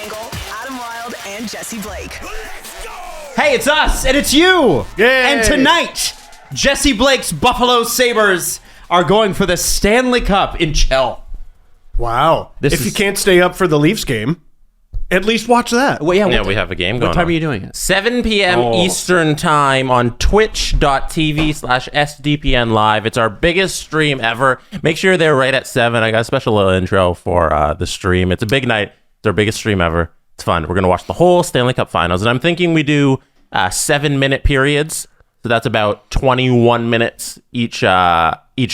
Dangle, Adam Wilde, and Jesse Blake. Let's go! Hey, it's us, and it's you! Yay! And tonight, Jesse Blake's Buffalo Sabres are going for the Stanley Cup in Chell. Wow. If you can't stay up for the Leafs game, at least watch that. Well, yeah, we have a game going on. What time are you doing it? 7 p.m. Eastern time on twitch.tv/SDPN Live. It's our biggest stream ever. Make sure you're there right at 7. I got a special little intro for the stream. It's a big night. It's our biggest stream ever. It's fun. We're going to watch the whole Stanley Cup Finals. And I'm thinking we do 7-minute periods. So that's about 21 minutes each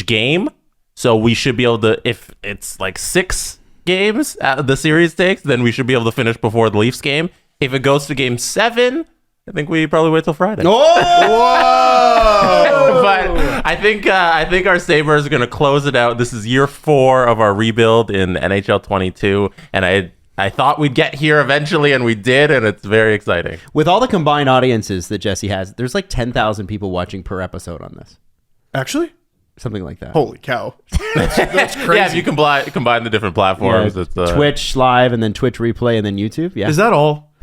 game. So we should be able to, if it's like 6 games the series takes, then we should be able to finish before the Leafs game. If it goes to game 7, I think we probably wait till Friday. Whoa! But I think our Sabres are going to close it out. This is year 4 of our rebuild in NHL 22, and I thought we'd get here eventually, and we did, and it's very exciting. With all the combined audiences that Jesse has, there's like 10,000 people watching per episode on this. Actually? Something like that. Holy cow. That's crazy. Yeah, if you combine the different platforms. Yeah, it's, Twitch Live, and then Twitch Replay, and then YouTube. Yeah. Is that all?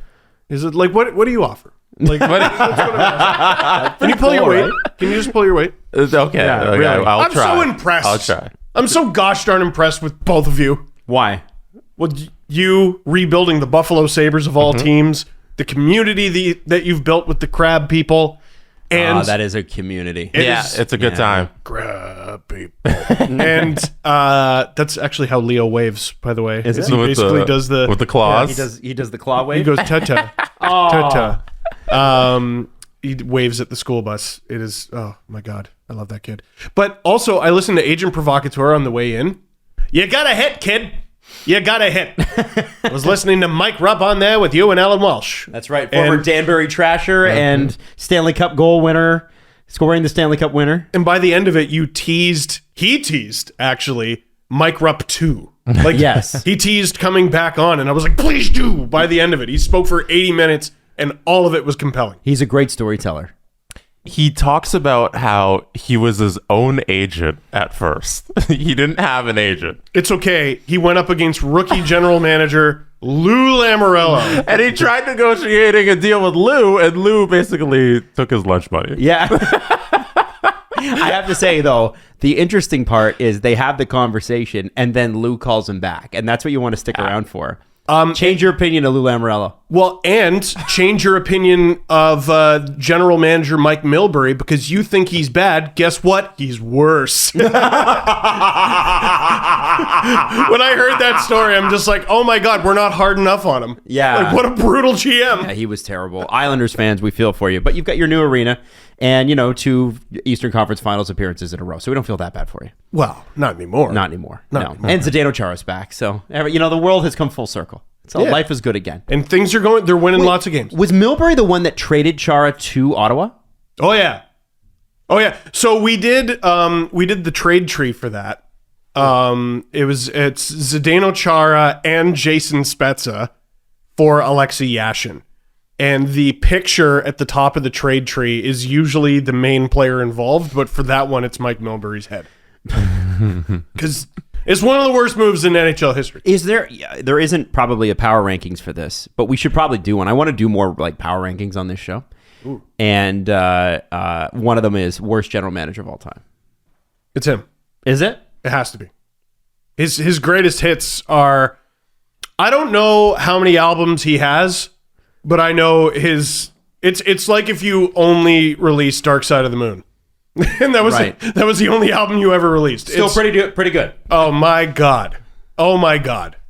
Is it like, what do you offer? Like, that's what I'm asking. Can you pull your weight? Can you just pull your weight? It's okay. Yeah, Okay, really. I'll try. so impressed. I'll try. I'm so gosh darn impressed with both of you. Why? Well, you rebuilding the Buffalo Sabres of all teams, the community that you've built with the crab people, and that is a community. It's a good time. crab people. And that's actually how Leo waves, by the way. Is it? He basically does the with the claws. He does the claw wave. He goes ta-ta. Ta-ta. He waves at the school bus. It is, oh my God, I love that kid. But also, I listened to Agent Provocateur on the way in. You got a hit, kid. You got a hit. I was listening to Mike Rupp on there with you and Alan Walsh. That's right. Former Danbury Trasher and Stanley Cup goal winner, scoring the Stanley Cup winner. And by the end of it, he teased, actually, Mike Rupp 2. Like, yes. He teased coming back on, and I was like, please do. By the end of it, he spoke for 80 minutes, and all of it was compelling. He's a great storyteller. He talks about how he was his own agent at first. He didn't have an agent. It's okay. He went up against rookie general manager Lou Lamoriello. And he tried negotiating a deal with Lou, and Lou basically took his lunch money. Yeah. I have to say, though, the interesting part is they have the conversation, and then Lou calls him back. And that's what you want to stick around for. Change your opinion of Lou Lamoriello. Well, and change your opinion of general manager Mike Milbury, because you think he's bad. Guess what? He's worse. When I heard that story, I'm just like, oh my God, we're not hard enough on him. Yeah. Like, what a brutal GM. Yeah, he was terrible. Islanders fans, we feel for you. But you've got your new arena and, 2 Eastern Conference Finals appearances in a row. So we don't feel that bad for you. Well, not anymore. Not anymore. Not no. anymore. And Zdeno Chara's back. So, the world has come full circle. So life is good again. And things are going, they're winning lots of games. Was Milbury the one that traded Chara to Ottawa? Oh, yeah. So we did the trade tree for that. It's Zdeno Chara and Jason Spezza for Alexei Yashin. And the picture at the top of the trade tree is usually the main player involved, but for that one, it's Mike Milbury's head. Because it's one of the worst moves in NHL history. Is there? Yeah, there isn't probably a power rankings for this, but we should probably do one. I want to do more like power rankings on this show. Ooh. And one of them is worst general manager of all time. It's him. Is it? It has to be. His greatest hits are, I don't know how many albums he has, but I know it's like if you only released Dark Side of the Moon. And that was right. That was the only album you ever released. Still pretty good. Oh my God.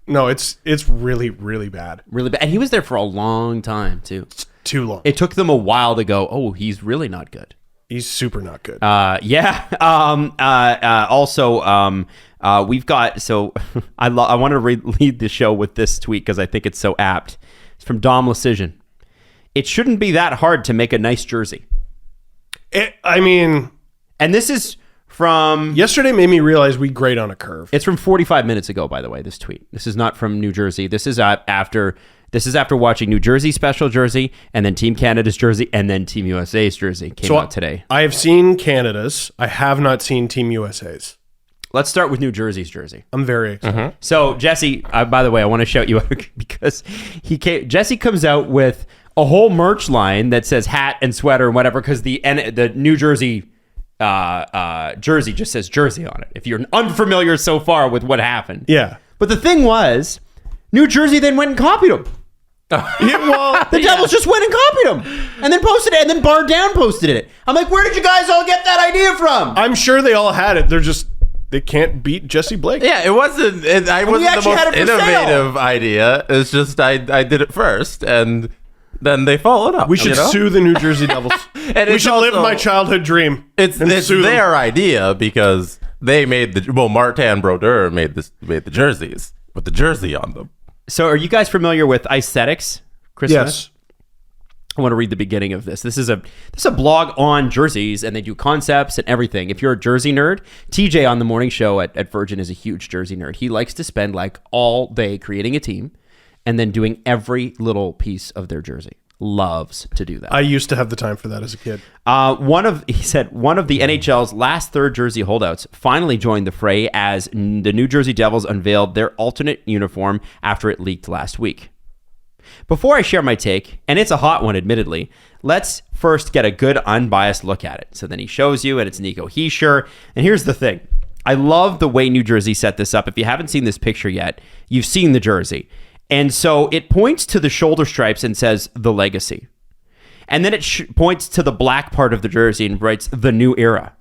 No, it's really, really bad. Really bad. And he was there for a long time too. It's too long. It took them a while to go, oh, he's really not good. He's super not good. Also, we've got, so I want to lead the show with this tweet because I think it's so apt. It's from Dom Lecision. It shouldn't be that hard to make a nice jersey. And this is from... Yesterday made me realize we grade on a curve. It's from 45 minutes ago, by the way, this tweet. This is not from New Jersey. This is after watching New Jersey special jersey, and then Team Canada's jersey, and then Team USA's jersey came out today. I have seen Canada's. I have not seen Team USA's. Let's start with New Jersey's jersey. I'm very excited. So Jesse, by the way, I want to shout you out because Jesse comes out with a whole merch line that says hat and sweater and whatever because the New Jersey jersey just says Jersey on it. If you're unfamiliar so far with what happened. Yeah. But the thing was, New Jersey then went and copied him. The Devils just went and copied him and then posted it, and then Bar Down posted it. I'm like, where did you guys all get that idea from? I'm sure they all had it. They can't beat Jesse Blake. Yeah, it wasn't. I wasn't the most innovative idea. It's just I did it first, and then they followed up. We should sue the New Jersey Devils. And we should live my childhood dream. It's their idea because they made Martin Brodeur made the jerseys with the jersey on them. So are you guys familiar with Aesthetics, Chris? Yes. I want to read the beginning of this. This is a blog on jerseys, and they do concepts and everything. If you're a jersey nerd, TJ on the morning show at Virgin is a huge jersey nerd. He likes to spend like all day creating a team and then doing every little piece of their jersey. Loves to do that. I used to have the time for that as a kid. He said one of the NHL's last third jersey holdouts finally joined the fray as the New Jersey Devils unveiled their alternate uniform after it leaked last week. Before I share my take, and it's a hot one admittedly, let's first get a good unbiased look at it. So then he shows you, and it's Nico Hischier. And here's the thing. I love the way New Jersey set this up. If you haven't seen this picture yet, you've seen the jersey. And so it points to the shoulder stripes and says, the legacy. And then it points to the black part of the jersey and writes, the new era.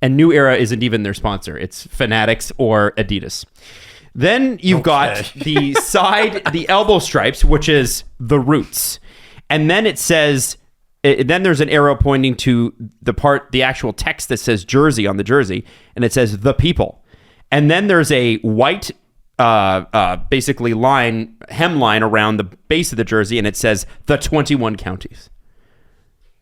And New Era isn't even their sponsor. It's Fanatics or Adidas. Then you've got the the elbow stripes, which is the roots. And then it says, then there's an arrow pointing to the actual text that says jersey on the jersey. And it says the people. And then there's a white basically hem line around the base of the jersey, and it says the 21 counties.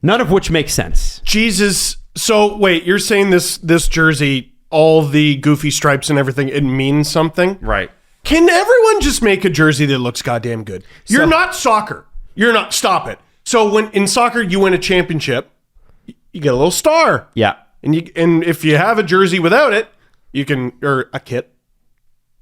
None of which makes sense. Jesus. So wait, you're saying this jersey, all the goofy stripes and everything, it means something? Right. Can everyone just make a jersey that looks goddamn good? You're not soccer. You're not. Stop it. So when in soccer you win a championship, you get a little star. Yeah. And if you have a jersey without it, or a kit.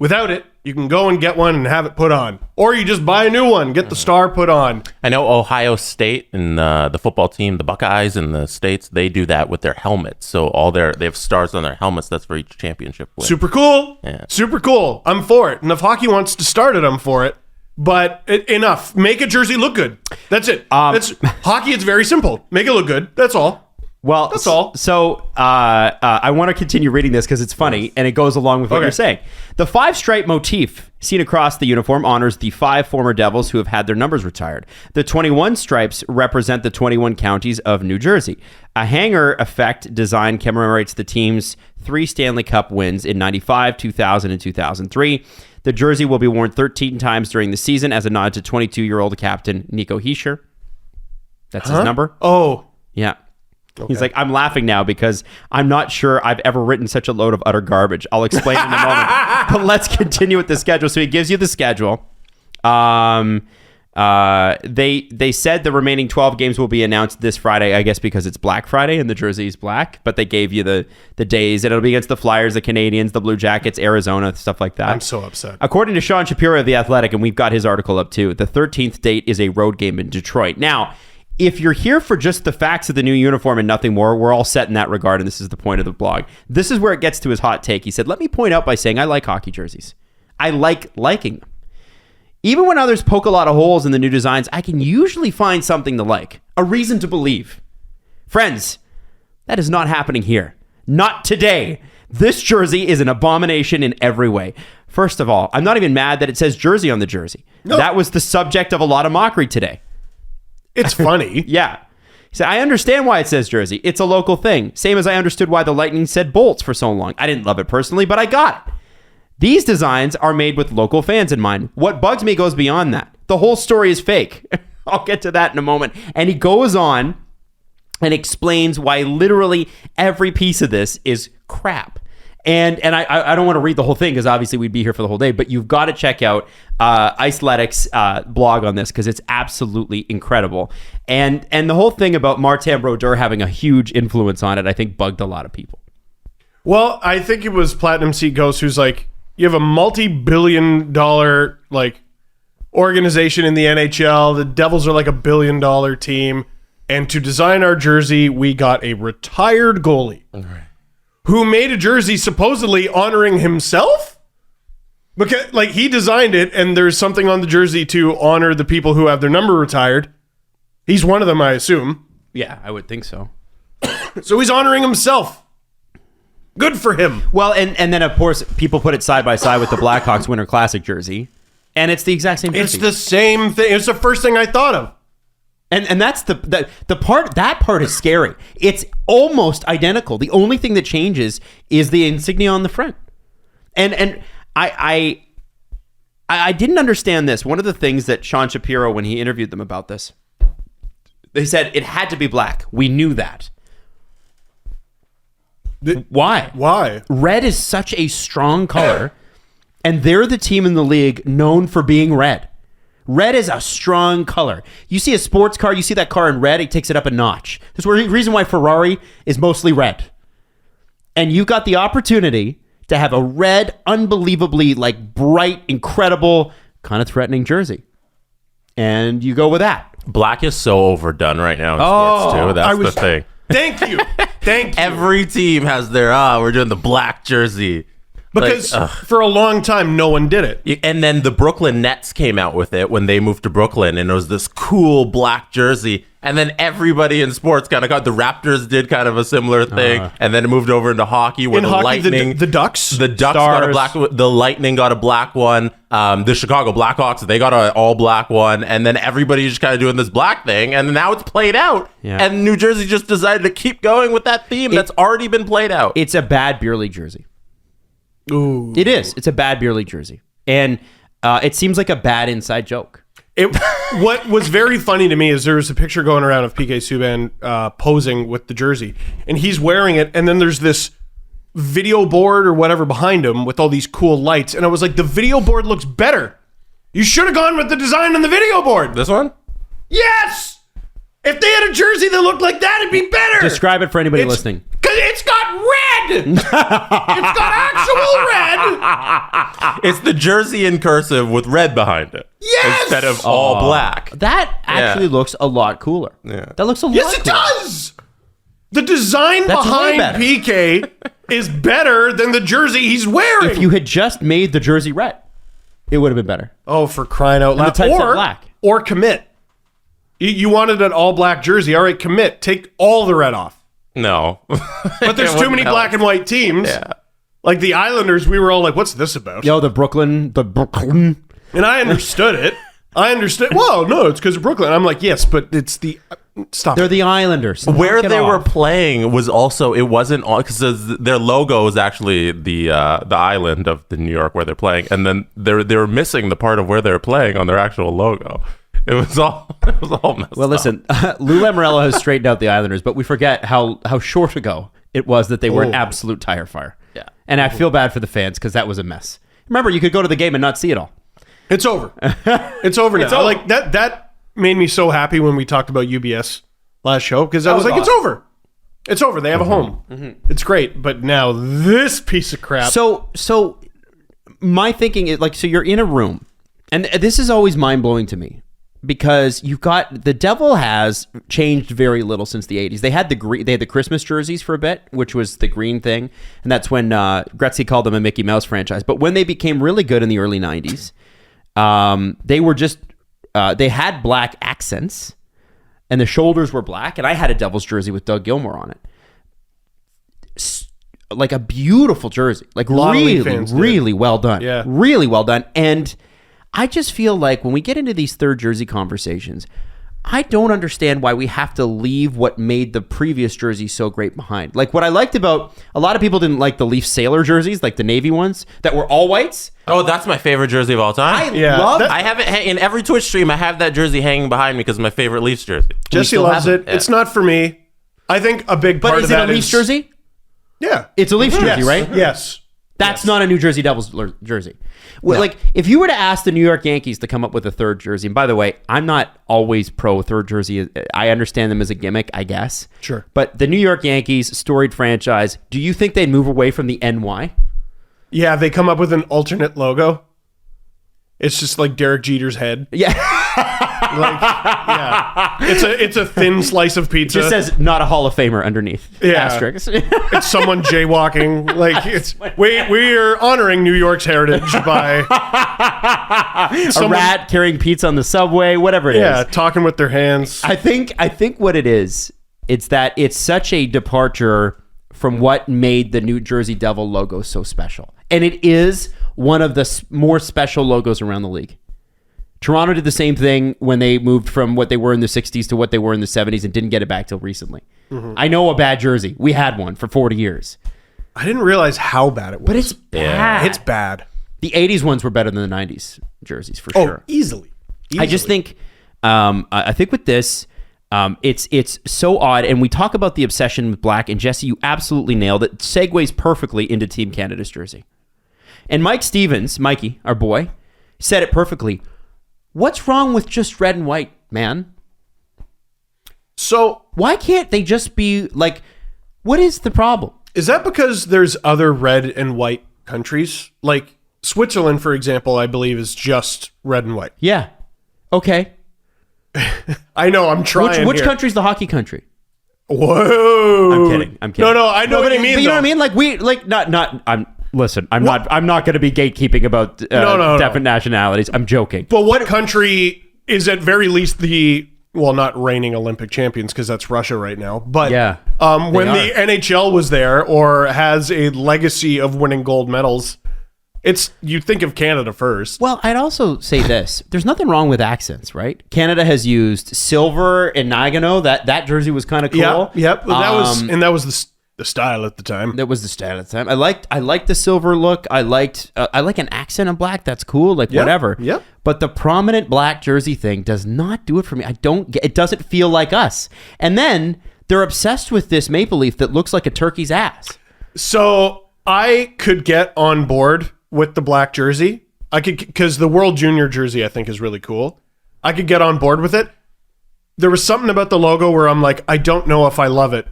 Without it, you can go and get one and have it put on. Or you just buy a new one, get the star put on. I know Ohio State and the football team, the Buckeyes in the States, they do that with their helmets. So they have stars on their helmets. That's for each championship win. Super cool. Yeah. Super cool. I'm for it. And if hockey wants to start it, I'm for it. But enough. Make a jersey look good. That's it. Hockey, it's very simple. Make it look good. That's all. Well, that's all. So I want to continue reading this because it's funny and it goes along with what you're saying. The 5-stripe motif seen across the uniform honors the 5 former Devils who have had their numbers retired. The 21 stripes represent the 21 counties of New Jersey. A hanger effect design commemorates the team's 3 Stanley Cup wins in 95, 2000, and 2003. The jersey will be worn 13 times during the season as a nod to 22-year-old captain Nico Hischier. That's his number. Oh. Yeah. Okay. He's like, I'm laughing now because I'm not sure I've ever written such a load of utter garbage. I'll explain in a moment. But let's continue with the schedule. So he gives you the schedule. They said the remaining 12 games will be announced this Friday, I guess because it's Black Friday and the jersey is black. But they gave you the days. And it'll be against the Flyers, the Canadians, the Blue Jackets, Arizona, stuff like that. I'm so upset. According to Sean Shapiro of The Athletic, and we've got his article up too, the 13th date is a road game in Detroit. Now, if you're here for just the facts of the new uniform and nothing more, we're all set in that regard, and this is the point of the blog. This is where it gets to his hot take. He said, let me point out by saying I like hockey jerseys. I like liking them. Even when others poke a lot of holes in the new designs, I can usually find something to like, a reason to believe. Friends, that is not happening here. Not today. This jersey is an abomination in every way. First of all, I'm not even mad that it says jersey on the jersey. No. That was the subject of a lot of mockery today. It's funny. Yeah. He said, I understand why it says Jersey. It's a local thing. Same as I understood why the Lightning said Bolts for so long. I didn't love it personally, but I got it. These designs are made with local fans in mind. What bugs me goes beyond that. The whole story is fake. I'll get to that in a moment. And he goes on and explains why literally every piece of this is crap. And I don't want to read the whole thing because obviously we'd be here for the whole day, but you've got to check out Iceletic's blog on this because it's absolutely incredible. And the whole thing about Martin Brodeur having a huge influence on it, I think bugged a lot of people. Well, I think it was Platinum Seat Ghost who's like, you have a multi-billion-dollar like organization in the NHL. The Devils are like $1 billion team, and to design our jersey, we got a retired goalie who made a jersey supposedly honoring himself. Because like he designed it, and there's something on the jersey to honor the people who have their number retired. He's one of them, I assume. Yeah, I would think so. So he's honoring himself. Good for him. Well, and then, of course, people put it side by side with the Blackhawks Winter Classic jersey, and it's the exact same jersey. It's the same thing. It's the first thing I thought of. And that's the part, that part is scary. It's almost identical. The only thing that changes is the insignia on the front. And I didn't understand this. One of the things that Sean Shapiro, when he interviewed them about this, they said it had to be black. We knew that. Why? Why? Red is such a strong color, and they're the team in the league known for being red. Red is a strong color. You see a sports car, you see that car in red, it takes it up a notch. There's a reason why Ferrari is mostly red. And you've got the opportunity to have a red, unbelievably like bright, incredible, kind of threatening jersey. And you go with that. Black is so overdone right now in sports too. That's the thing. Thank you. Thank you. Every team has their, we're doing the black jersey. Because for a long time, no one did it. And then the Brooklyn Nets came out with it when they moved to Brooklyn, and it was this cool black jersey. And then everybody in sports kind of got, the Raptors did kind of a similar thing, and then it moved over into hockey where the Lightning, the Ducks, got a black, the Lightning got a black one. The Chicago Blackhawks, they got an all black one, and then everybody's just kind of doing this black thing, and now it's played out. Yeah. And New Jersey just decided to keep going with that theme that's already been played out. It's a bad beer league jersey. Ooh. It is. It's a bad beer league jersey. And it seems like a bad inside joke. What was very funny to me is there was a picture going around of PK Subban posing with the jersey, and he's wearing it, and then there's this video board or whatever behind him with all these cool lights, and I was like, the video board looks better. You should have gone with the design on the video board. This one? Yes! If they had a jersey that looked like that, it'd be better. Describe it for anybody listening. Because it's got red. It's got actual red. It's the jersey in cursive with red behind it. Yes! Instead of all black. That actually looks a lot cooler. Yeah. That looks a lot Yes, it cooler. does. The design That's way behind better. PK is better than the jersey he's wearing. If you had just made the jersey red, it would have been better. Oh, for crying out loud. the typeset black. Or commit. You wanted an all-black jersey. All right, commit. Take all the red off. No. But there's too many black and white teams. Yeah. Like the Islanders, we were all like, what's this about? Yo, the Brooklyn. And I understood it. I understood. Whoa, no, it's because of Brooklyn. I'm like, yes, but it's the... Stop. They're the Islanders. Where Knock it they were off. playing was also, it wasn't all, because their logo is actually the island of the New York where they're playing, and then they were missing the part of where they were playing on their actual logo. It was all messed Well, listen, Lou Lamoriello has straightened out the Islanders, but we forget how short ago it was that they were an absolute tire fire. Yeah. And I feel bad for the fans because that was a mess. Remember, you could go to the game and not see it all. It's over. It's over now. It's over. Like that made me so happy when we talked about UBS last show, because I was like, it's over. It's over. They have a home. It's great. But now this piece of crap. So my thinking is like, so you're in a room, and this is always mind blowing to me because you've got the Devil has changed very little since the 80s. They had the Christmas jerseys for a bit, which was the green thing, and that's when Gretzky called them a Mickey Mouse franchise. But when they became really good in the early 90s, they were just they had black accents. And the shoulders were black, and I had a Devils jersey with Doug Gilmour on it. Like a beautiful jersey. Like really well done. Yeah. Really well done. And I just feel like when we get into these third jersey conversations, I don't understand why we have to leave what made the previous jersey so great behind. Like what I liked about, a lot of people didn't like the Leaf Sailor jerseys, like the Navy ones that were all whites. Oh, that's my favorite jersey of all time. I have it in every Twitch stream. I have that jersey hanging behind me because it's my favorite Leafs jersey. Jesse loves it. Yeah. It's not for me. I think a big part But of is it that a Leafs jersey? Yeah. It's a Leafs jersey, Yes. right? Yes. That's not a New Jersey Devils jersey. Well, like, if you were to ask the New York Yankees to come up with a third jersey, and by the way, I'm not always pro third jersey. I understand them as a gimmick, I guess. Sure. But the New York Yankees, storied franchise, do you think they'd move away from the NY? Yeah, they come up with an alternate logo. It's just like Derek Jeter's head. Yeah. It's a thin slice of pizza. It just says not a Hall of Famer underneath. Yeah. Asterisk. It's someone jaywalking. Like, it's we are honoring New York's heritage by a rat carrying pizza on the subway, whatever it is. Yeah, talking with their hands. I think what it is, it's that it's such a departure from what made the New Jersey Devil logo so special. And it is one of the more special logos around the league. Toronto did the same thing when they moved from what they were in the 60s to what they were in the 70s and didn't get it back till recently. Mm-hmm. I know a bad jersey. We had one for 40 years. I didn't realize how bad it was. But it's bad. It's bad. The 80s ones were better than the 90s jerseys for sure. Easily. I just think, I think with this, it's so odd. And we talk about the obsession with black, and Jesse, you absolutely nailed it. Segues perfectly into Team Canada's jersey. And Mike Stevens, Mikey, our boy, said it perfectly. What's wrong with just red and white, man? So why can't they just be like, what is the problem? Is that because there's other red and white countries? Like Switzerland, for example, I believe is just red and white. Yeah. Okay. I know, I'm trying. Which country's the hockey country? Whoa. I'm kidding. No, I know what you mean. But you know what I mean? I'm not going to be gatekeeping about different nationalities. I'm joking. But what country is at very least not reigning Olympic champions, because that's Russia right now. But when the NHL was there or has a legacy of winning gold medals, you think of Canada first. Well, I'd also say this. There's nothing wrong with accents, right? Canada has used silver and Nagano. That jersey was kind of cool. Yep. That was the style at the time. That was the style at the time. I liked the silver look. I like an accent in black. That's cool. Whatever. Yep. But the prominent black jersey thing does not do it for me. It doesn't feel like us. And then they're obsessed with this maple leaf that looks like a turkey's ass. So I could get on board with the black jersey. I could, because the World Junior jersey I think is really cool. I could get on board with it. There was something about the logo where I'm like, I don't know if I love it.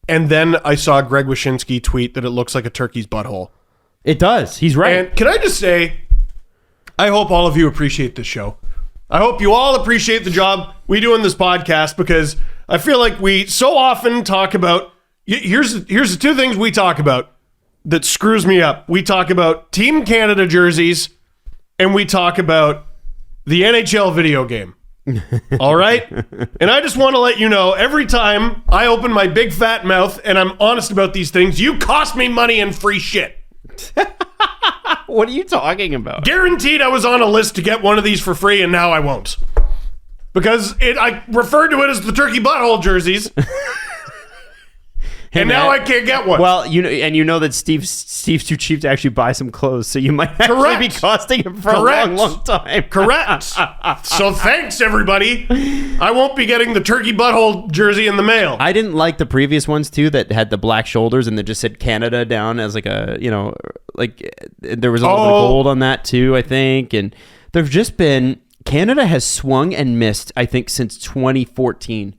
And then I saw Greg Wyshynski tweet that it looks like a turkey's butthole. It does. He's right. And can I just say, I hope all of you appreciate this show. I hope you all appreciate the job we do in this podcast, because I feel like we so often talk about, here's the two things we talk about that screws me up. We talk about Team Canada jerseys, and we talk about the NHL video game. All right? And I just want to let you know, every time I open my big fat mouth and I'm honest about these things, you cost me money and free shit. What are you talking about? Guaranteed I was on a list to get one of these for free, and now I won't. Because I referred to it as the turkey butthole jerseys. And now I can't get one. Well, you know that Steve's too cheap to actually buy some clothes, so you might actually be costing him for a long, long time. Correct. So thanks, everybody. I won't be getting the turkey butthole jersey in the mail. I didn't like the previous ones too that had the black shoulders and that just said Canada down as like a, there was a little bit of gold on that too, I think. And there've just been, Canada has swung and missed, I think, since 2014.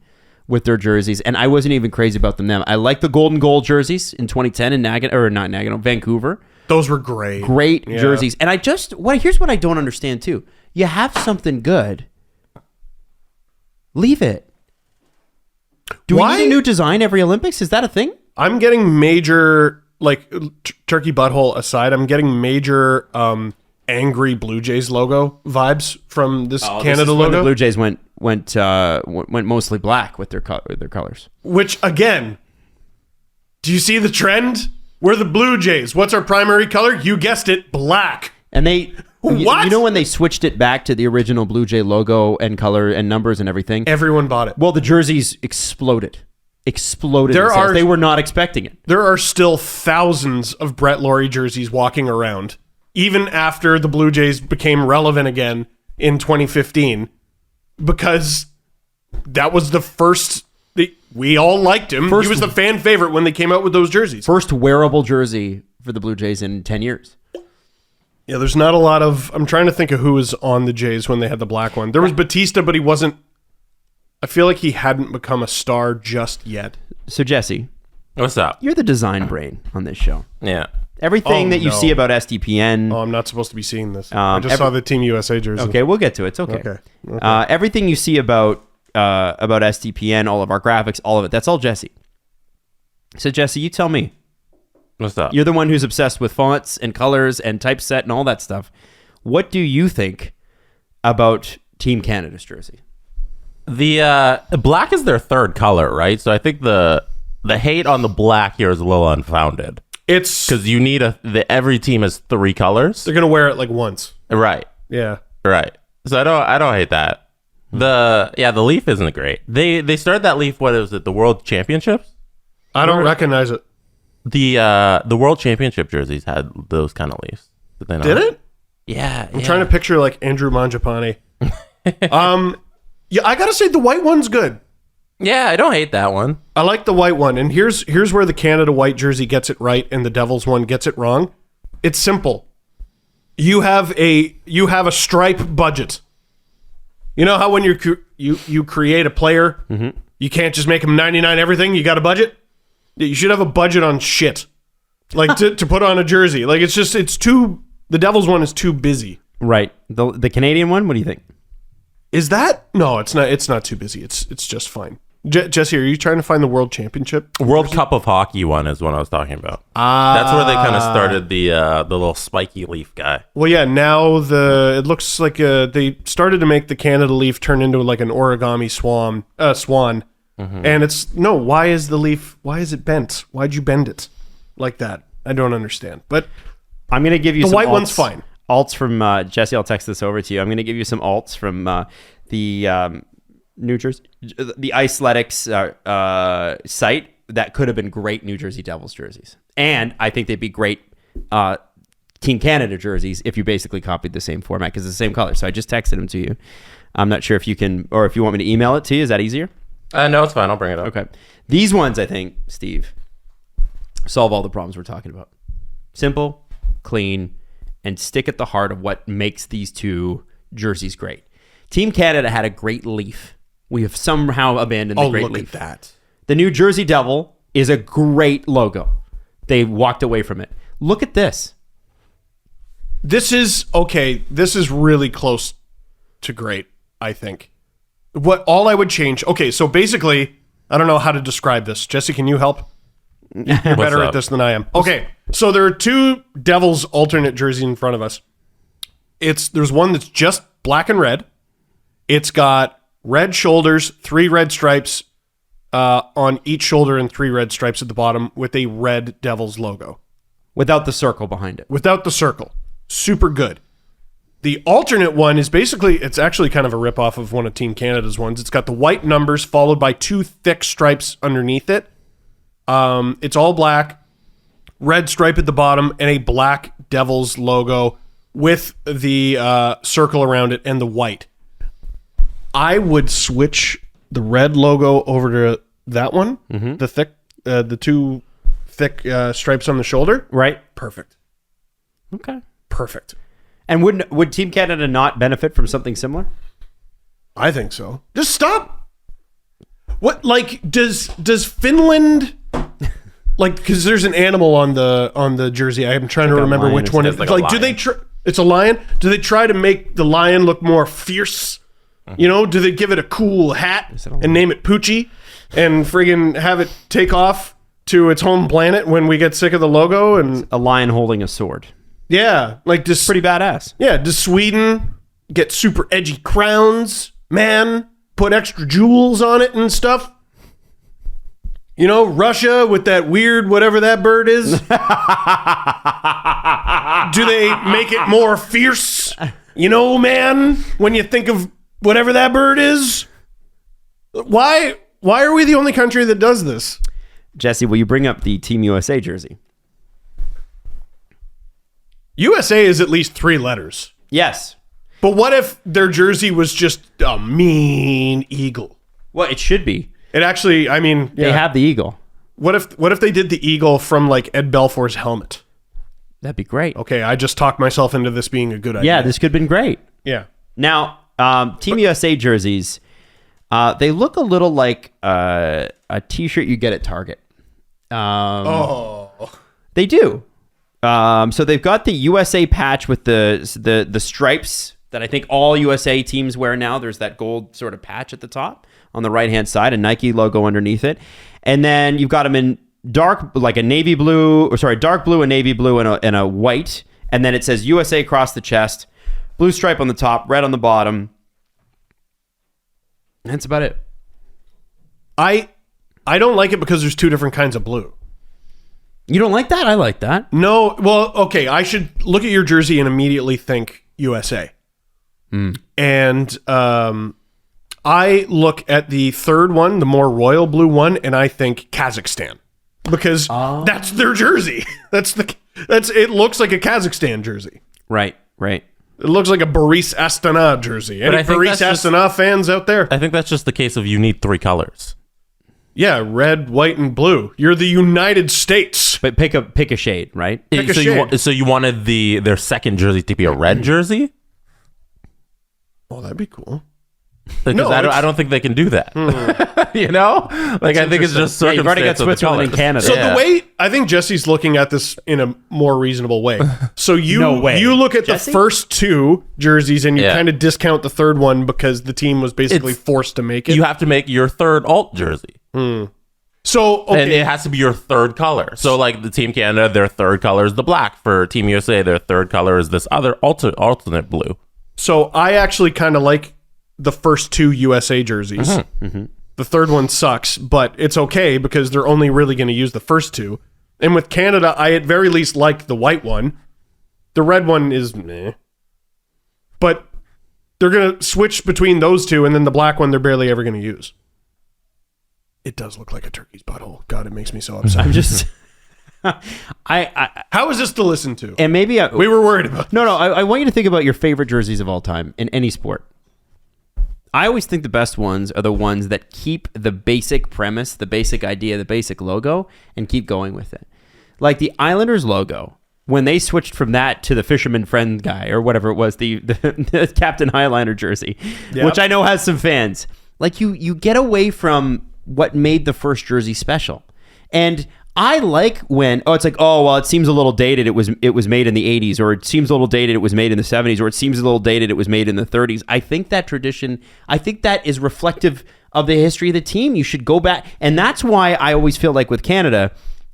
With their jerseys, and I wasn't even crazy about them then. I like the gold and gold jerseys in 2010 in Vancouver. Those were great. Great jerseys. And here's what I don't understand too. You have something good. Leave it. Do we need a new design every Olympics? Is that a thing? I'm getting major, turkey butthole aside, I'm getting major angry Blue Jays logo vibes from this Canada logo. When the Blue Jays went mostly black with their colors. Which, again, do you see the trend? We're the Blue Jays. What's our primary color? You guessed it, black. And they, what? You know when they switched it back to the original Blue Jay logo and color and numbers and everything? Everyone bought it. Well, the jerseys exploded. They were not expecting it. There are still thousands of Brett Laurie jerseys walking around, even after the Blue Jays became relevant again in 2015, because that was the first. We all liked him. He was the fan favorite when they came out with those jerseys. First wearable jersey for the Blue Jays in 10 years. Yeah, there's not a lot of... I'm trying to think of who was on the Jays when they had the black one. There was Batista, but he wasn't... I feel like he hadn't become a star just yet. So, Jesse, What's up? you're the design brain on this show. Yeah. Everything that you no. see about SDPN... Oh, I'm not supposed to be seeing this. I just saw the Team USA jersey. Okay, we'll get to it. It's okay. Okay. Everything you see about SDPN, all of our graphics, all of it, that's all Jesse. So, Jesse, you tell me. What's up? You're the one who's obsessed with fonts and colors and typeset and all that stuff. What do you think about Team Canada's jersey? The black is their third color, right? So I think the hate on the black here is a little unfounded. It's... Because you need every team has 3 colors. They're going to wear it like once. Right. Yeah. Right. So I don't hate that. The leaf isn't great. They started that leaf, what is it, the World Championships? I don't recognize it. The World Championship jerseys had those kind of leaves. Did they not? Did it? Yeah. I'm trying to picture like Andrew Mangiapane. Yeah, I gotta say the white one's good. Yeah, I don't hate that one. I like the white one, and here's where the Canada white jersey gets it right and the Devils one gets it wrong. It's simple. You have a stripe budget. You know how when you create a player, you can't just make them 99 everything. You got a budget. You should have a budget on shit, like to put on a jersey. Like it's too. The Devils one is too busy. Right. The Canadian one, what do you think? Is that? No, it's not. It's not too busy. It's just fine. Jesse, are you trying to find the World Championship? World Cup of Hockey one is what I was talking about. That's where they kind of started the little spiky leaf guy. Well, yeah. Now it looks like they started to make the Canada leaf turn into like an origami swan. And it's no. Why is the leaf? Why is it bent? Why'd you bend it like that? I don't understand. But I'm going to give you the some white alts, one's fine. Alts from Jesse. I'll text this over to you. I'm going to give you some alts from the New Jersey, the Iceletics site that could have been great New Jersey Devils jerseys, and I think they'd be great Team Canada jerseys if you basically copied the same format because it's the same color. So I just texted them to you. I'm not sure if you can, or if you want me to email it to you. Is that easier? No, it's fine. I'll bring it up. Okay. These ones, I think, Steve, solve all the problems we're talking about. Simple, clean, and stick at the heart of what makes these two jerseys great. Team Canada had a great leaf. We have somehow abandoned the great leaf. At that. The New Jersey Devil is a great logo. They walked away from it. Look at this. This is okay. This is really close to great, I think. All I would change. Okay, so basically, I don't know how to describe this. Jesse, can you help? You're better at this than I am. Okay, so there are 2 Devils alternate jerseys in front of us. There's one that's just black and red. It's got red shoulders, 3 red stripes on each shoulder, and 3 red stripes at the bottom with a red Devils logo. Without the circle behind it. Without the circle. Super good. The alternate one is it's actually kind of a ripoff of one of Team Canada's ones. It's got the white numbers followed by 2 thick stripes underneath it. It's all black, red stripe at the bottom, and a black Devils logo with the circle around it and the white. I would switch the red logo over to that one, the 2 thick stripes on the shoulder. Right. Perfect. Okay. Perfect. And would Team Canada not benefit from something similar? I think so. Just stop. What, like, does Finland, like, because there's an animal on the jersey. I'm trying to remember which one. It's like Do they it's a lion? Do they try to make the lion look more fierce? You know, do they give it a cool hat and name it Poochie and friggin' have it take off to its home planet when we get sick of the logo? And A lion holding a sword. yeah, like does Pretty badass. Yeah, does Sweden get super edgy crowns, man? Put extra jewels on it and stuff? You know, Russia with that weird whatever that bird is? Do they make it more fierce? You know, man, when you think of whatever that bird is? Why are we the only country that does this? Jesse, will you bring up the Team USA jersey? USA is at least 3 letters. Yes. But what if their jersey was just a mean eagle? Well, it should be. It actually, I mean, They have the eagle. what if they did the eagle from like Ed Belfour's helmet? That'd be great. Okay, I just talked myself into this being a good idea. Yeah, this could have been great. Yeah. Now, Team USA jerseys, they look a little like a T-shirt you get at Target. They do. So they've got the USA patch with the stripes that I think all USA teams wear now. There's that gold sort of patch at the top on the right-hand side, a Nike logo underneath it. And then you've got them in dark blue, and navy blue, and a white. And then it says USA across the chest, blue stripe on the top, red on the bottom. That's about it. I don't like it because there's two different kinds of blue. You don't like that? I like that. No, well, okay, I should look at your jersey and immediately think USA. And I look at the third one, the more royal blue one, and I think Kazakhstan. Because that's their jersey. It looks like a Kazakhstan jersey. Right. It looks like a Boris Astana jersey. Any Boris Astana fans out there? I think that's just the case of you need three colors. Yeah, red, white, and blue. You're the United States. But pick a shade, right? Pick a shade. So you wanted their second jersey to be a red jersey? Oh, that'd be cool. Because No, I don't think they can do that. You know? Like, I think it's just Yeah, you've already got circumstance of the Switzerland and colors. Canada. So Yeah. the way I think Jesse's looking at this in a more reasonable way. So No way. you look at Jesse? the first two jerseys and you Yeah. kind of discount the third one because the team was basically forced to make it. You have to make your third alt jersey. So okay, And it has to be your third color. So, like, the Team Canada, their third color is the black. For Team USA, their third color is this other alternate blue. so I actually kind of like the first two USA jerseys. The third one sucks, but it's okay because they're only really going to use the first two. And with Canada, I at very least like the white one. The red one is meh. But they're going to switch between those two, and then the black one they're barely ever going to use. It does look like a turkey's butthole. God, it makes me so upset. I'm just... I How is this to listen to? and maybe We were worried about No, I want you to think about your favorite jerseys of all time in any sport. I always think the best ones are the ones that keep the basic premise, the basic idea, the basic logo, and keep going with it. Like the Islanders logo, when they switched from that to the Fisherman Friend guy or whatever it was, the Captain Highliner jersey, Yep. which I know has some fans. Like you get away from what made the first jersey special. And I like when it seems a little dated. It was made in the 80s, or it seems a little dated. It was made in the 70s, or it seems a little dated. It was made in the 30s. I think that tradition. I think that is reflective of the history of the team. You should go back, and that's why I always feel like with Canada,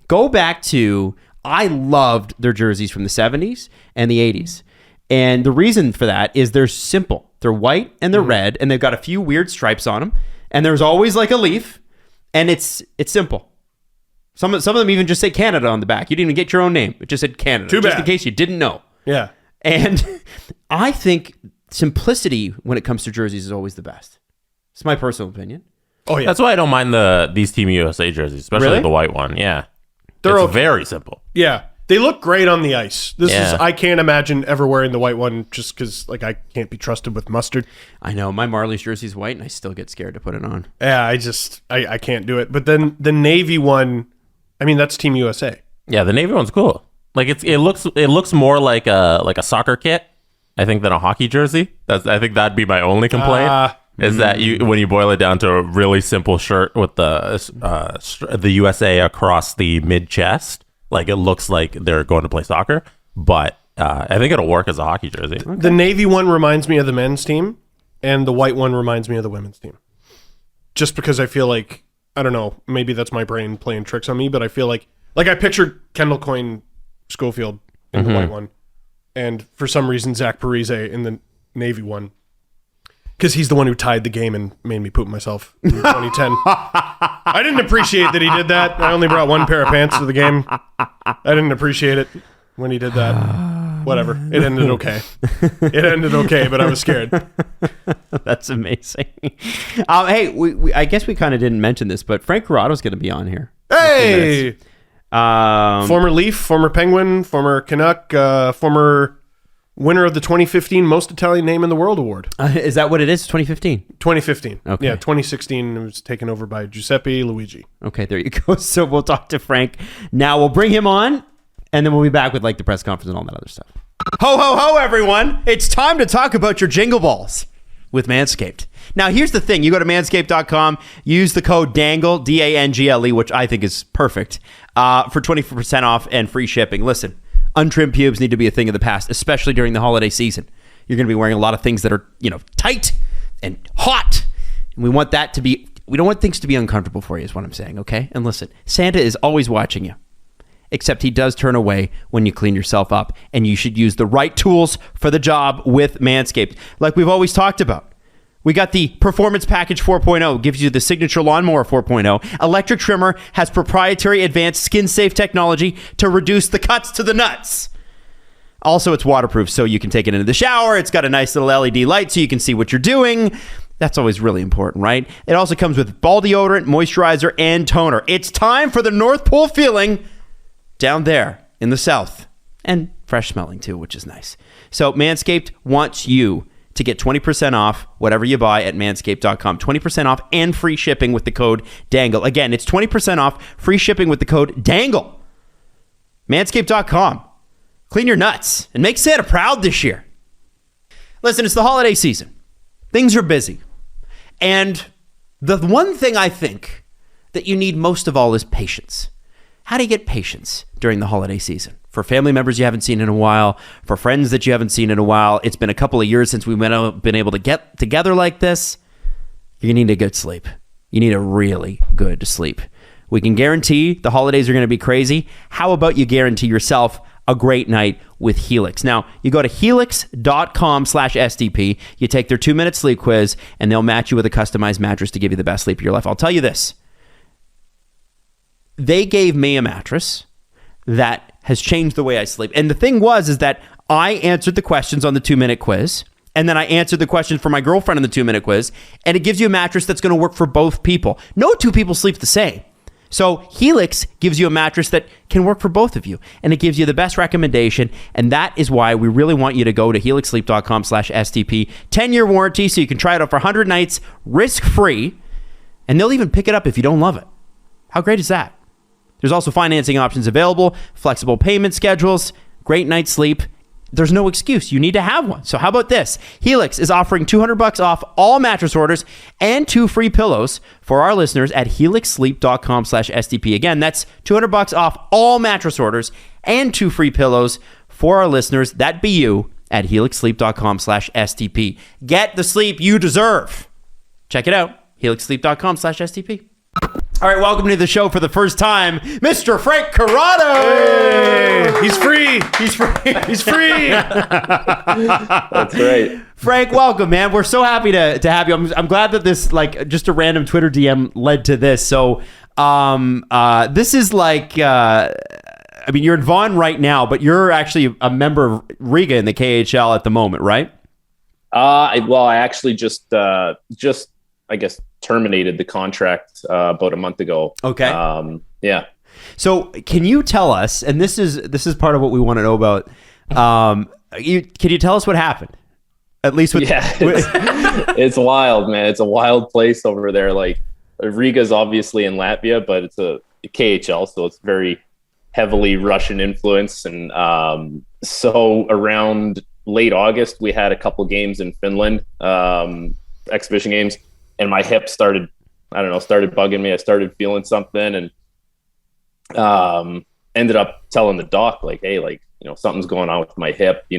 go back to. I loved their jerseys from the 70s and the 80s, and the reason for that is they're simple. They're white and they're red, and they've got a few weird stripes on them, and there's always like a leaf, and it's simple. Some of them even just say Canada on the back. You didn't even get your own name. It just said Canada. Too just bad. in case you didn't know. Yeah. And I think simplicity when it comes to jerseys is always the best. It's my personal opinion. Oh yeah. That's why I don't mind these Team USA jerseys, especially Really? the white one. Yeah. They're it's okay. very simple. Yeah. They look great on the ice. Yeah. I can't imagine ever wearing the white one just because like I can't be trusted with mustard. I know my Marlies jersey's white, and I still get scared to put it on. Yeah, I can't do it. But then the navy one, I mean that's Team USA. Yeah, the navy one's cool. Like it looks more like a soccer kit, I think, than a hockey jersey. I think that'd be my only complaint. Is that when you boil it down to a really simple shirt with the USA across the mid chest, like it looks like they're going to play soccer, but I think it'll work as a hockey jersey. The navy one reminds me of the men's team, and the white one reminds me of the women's team. Just because I feel like, I don't know, maybe that's my brain playing tricks on me, but I feel like I pictured Kendall Coyne Schofield in the white one, and for some reason Zach Parise in the navy one, because he's the one who tied the game and made me poop myself in 2010. I didn't appreciate that he did that. I only brought one pair of pants to the game. I didn't appreciate it when he did that. Whatever. It ended okay. But I was scared. That's amazing. Hey, we I guess we kind of didn't mention this, but Frank Corrado's going to be on here. Hey! Former Leaf, former Penguin, former Canuck, former winner of the 2015 Most Italian Name in the World Award. Is that what it is? 2015. 2015. Okay. Yeah, 2016 it was taken over by Giuseppe Luigi. Okay, there you go. So we'll talk to Frank now. We'll bring him on And then we'll be back with like the press conference and all that other stuff. Ho, ho, ho, everyone. It's time to talk about your jingle balls with Manscaped. Now, here's the thing. You go to manscaped.com, use the code DANGLE, D-A-N-G-L-E, which I think is perfect, for 20% off and free shipping. Listen, untrimmed pubes need to be a thing of the past, especially during the holiday season. You're going to be wearing a lot of things that are, tight and hot. And we don't want things to be uncomfortable for you is what I'm saying, okay? And listen, Santa is always watching you. Except he does turn away when you clean yourself up, and you should use the right tools for the job with Manscaped. Like we've always talked about. We got the Performance Package 4.0, gives you the Signature Lawnmower 4.0. Electric Trimmer has proprietary advanced skin-safe technology to reduce the cuts to the nuts. Also, it's waterproof, so you can take it into the shower. It's got a nice little LED light so you can see what you're doing. That's always really important, right? It also comes with ball deodorant, moisturizer, and toner. It's time for the North Pole feeling down there in the south, and fresh smelling too, which is nice. So Manscaped wants you to get 20% off whatever you buy at manscaped.com. 20% off and free shipping with the code DANGLE. Again, it's 20% off, free shipping with the code DANGLE. Manscaped.com. Clean your nuts and make Santa proud this year. Listen, it's the holiday season. Things are busy. And the one thing I think that you need most of all is patience. How do you get patience during the holiday season? For family members you haven't seen in a while, for friends that you haven't seen in a while, it's been a couple of years since we've been able to get together like this. You need a good sleep. You need a really good sleep. We can guarantee the holidays are going to be crazy. How about you guarantee yourself a great night with Helix? Now, you go to helix.com/SDP, you take their 2-minute sleep quiz, and they'll match you with a customized mattress to give you the best sleep of your life. I'll tell you this. They gave me a mattress that has changed the way I sleep. And the thing is that I answered the questions on the 2-minute quiz, and then I answered the questions for my girlfriend in the 2-minute quiz, and it gives you a mattress that's going to work for both people. No two people sleep the same. So Helix gives you a mattress that can work for both of you, and it gives you the best recommendation, and that is why we really want you to go to helixsleep.com/SDP. 10-year warranty, so you can try it out for 100 nights, risk-free, and they'll even pick it up if you don't love it. How great is that? There's also financing options available, flexible payment schedules, great night's sleep. There's no excuse. You need to have one. So how about this? Helix is offering $200 off all mattress orders and 2 free pillows for our listeners at helixsleep.com/SDP. Again, that's $200 off all mattress orders and 2 free pillows for our listeners. That'd be you at helixsleep.com/SDP. Get the sleep you deserve. Check it out. helixsleep.com/SDP. All right, welcome to the show for the first time, Mr. Frank Corrado. Hey, he's free. He's free. He's free. That's right. Frank, welcome, man. We're so happy to have you. I'm glad that this, just a random Twitter DM led to this. So, this is you're in Vaughan right now, but you're actually a member of Riga in the KHL at the moment, right? I actually just I guess terminated the contract about a month ago. Okay. Yeah. So can you tell us, and this is part of what we want to know about, can you tell us what happened? At least with... Yeah, it's wild, man. It's a wild place over there. Like, Riga's obviously in Latvia, but it's a KHL, so it's very heavily Russian influence. And so around late August, we had a couple games in Finland, exhibition games, and my hip started bugging me. I started feeling something, and ended up telling the doc, like, hey, something's going on with my hip. We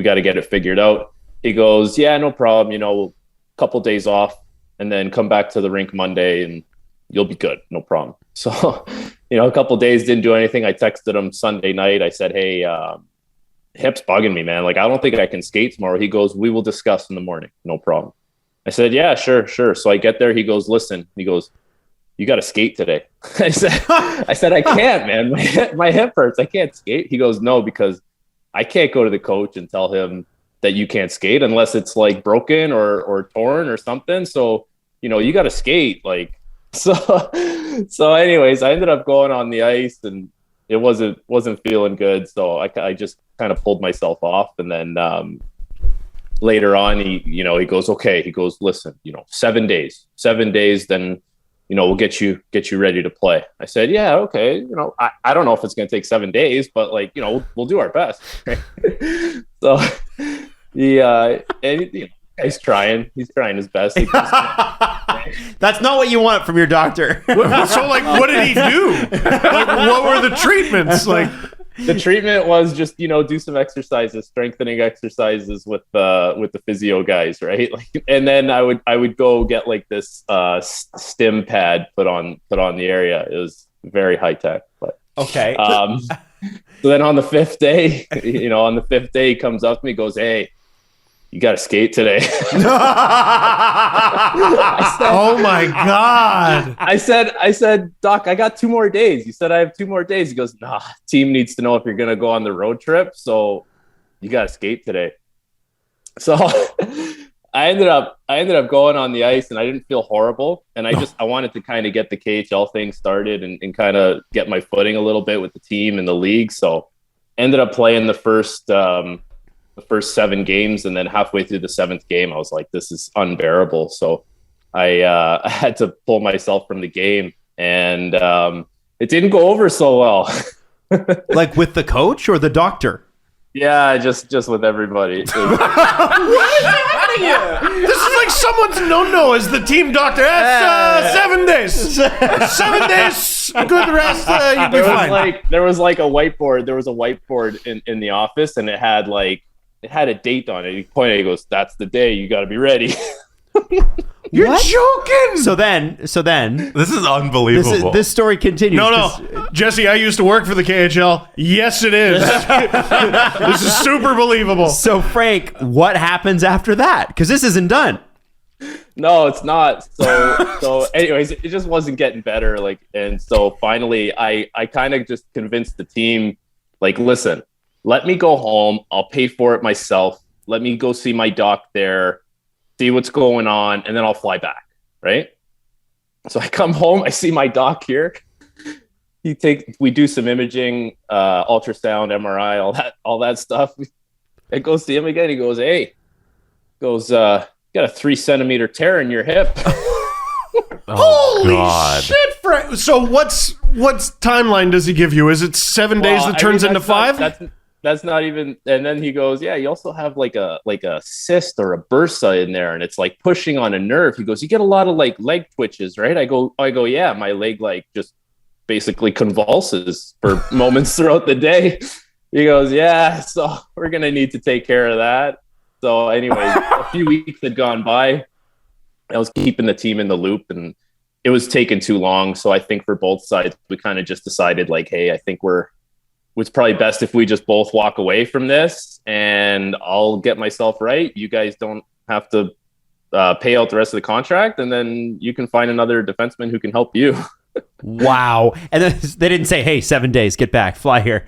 got to get it figured out. He goes, yeah, no problem. A couple days off, and then come back to the rink Monday and you'll be good. No problem. So, a couple days, didn't do anything. I texted him Sunday night. I said, hey, hip's bugging me, man. I don't think I can skate tomorrow. He goes, we will discuss in the morning. No problem. I said, yeah, sure. So I get there. He goes, listen, you got to skate today. I said, I can't, man. My hip hurts. I can't skate. He goes, no, because I can't go to the coach and tell him that you can't skate unless it's broken or torn or something. So, you got to skate. So anyways, I ended up going on the ice, and it wasn't feeling good. So I just kind of pulled myself off. And then later on, he goes, okay. He goes, listen, 7 days, then we'll get you ready to play. I said, yeah, okay. I don't know if it's going to take 7 days, but like, we'll do our best. Right? So he's trying his best. That's not what you want from your doctor. So like, what did he do? Like, what were the treatments? Like, the treatment was just, do some exercises, strengthening exercises with the physio guys, right? Like, and then I would go get like this stim pad put on the area. It was very high tech, but okay. So then on the fifth day, he comes up to me, goes, "Hey, you got to skate today." Oh my God. I said, "Doc, I got 2 more days." He said, "I have 2 more days." He goes, "Nah, team needs to know if you're going to go on the road trip. So you got to skate today." So I ended up going on the ice, and I didn't feel horrible. And I wanted to kind of get the KHL thing started and kind of get my footing a little bit with the team and the league. So ended up playing the first 7 games, and then halfway through the 7th game, I was like, this is unbearable. So I had to pull myself from the game, and it didn't go over so well. Like with the coach or the doctor? Yeah, just with everybody. What is happening here? This is like someone's no as the team doctor. 7 days. 7 days. Good rest. You'll be fine. There was like a whiteboard. There was a whiteboard in the office, and it had a date on it. He pointed. He goes, "That's the day. You got to be ready." You're joking. So then, This is unbelievable. this story continues. No, Jesse, I used to work for the KHL. Yes, it is. This is super believable. So Frank, what happens after that? Because this isn't done. No, it's not. So anyways, it just wasn't getting better. And so finally I kind of just convinced the team, like, listen, let me go home. I'll pay for it myself. Let me go see my doc there, see what's going on, and then I'll fly back. Right. So I come home, I see my doc here. We do some imaging, ultrasound, MRI, all that stuff. I go see him again. He goes, "Hey," got a 3 centimeter tear in your hip. Holy shit, Frank. So what's timeline does he give you? Is it 7 days that turns into 5? That's not even. And then he goes, "Yeah, you also have like a cyst or a bursa in there, and it's like pushing on a nerve." He goes, "You get a lot of like leg twitches, right?" I go, "Yeah, my leg like just basically convulses for moments throughout the day." He goes, "Yeah, so we're gonna need to take care of that." So anyway, a few weeks had gone by. I was keeping the team in the loop, and it was taking too long. So I think for both sides, we kind of just decided like, hey, I think it's probably best if we just both walk away from this, and I'll get myself right. You guys don't have to pay out the rest of the contract, and then you can find another defenseman who can help you. Wow. And then they didn't say, "Hey, 7 days, get back, fly here."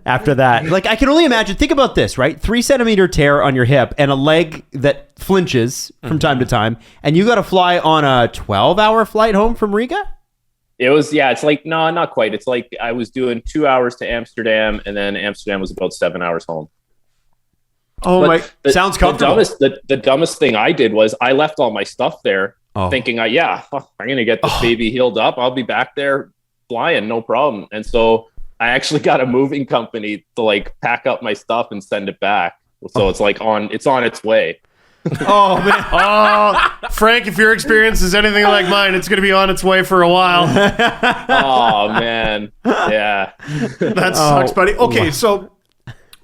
After that, like, I can only imagine. Think about this, right? 3 centimeter tear on your hip and a leg that flinches from time to time, and you got to fly on a 12-hour flight home from Riga. It was, it's like, no, not quite. It's like I was doing 2 hours to Amsterdam, and then Amsterdam was about 7 hours home. Oh, my! Sounds comfortable. The dumbest thing I did was I left all my stuff there, thinking, I'm going to get this baby healed up. I'll be back there flying, no problem. And so I actually got a moving company to like pack up my stuff and send it back. So it's like it's on its way. Oh, man. Oh, Frank, if your experience is anything like mine, it's going to be on its way for a while. Oh, man. Yeah. That sucks, buddy. Okay, so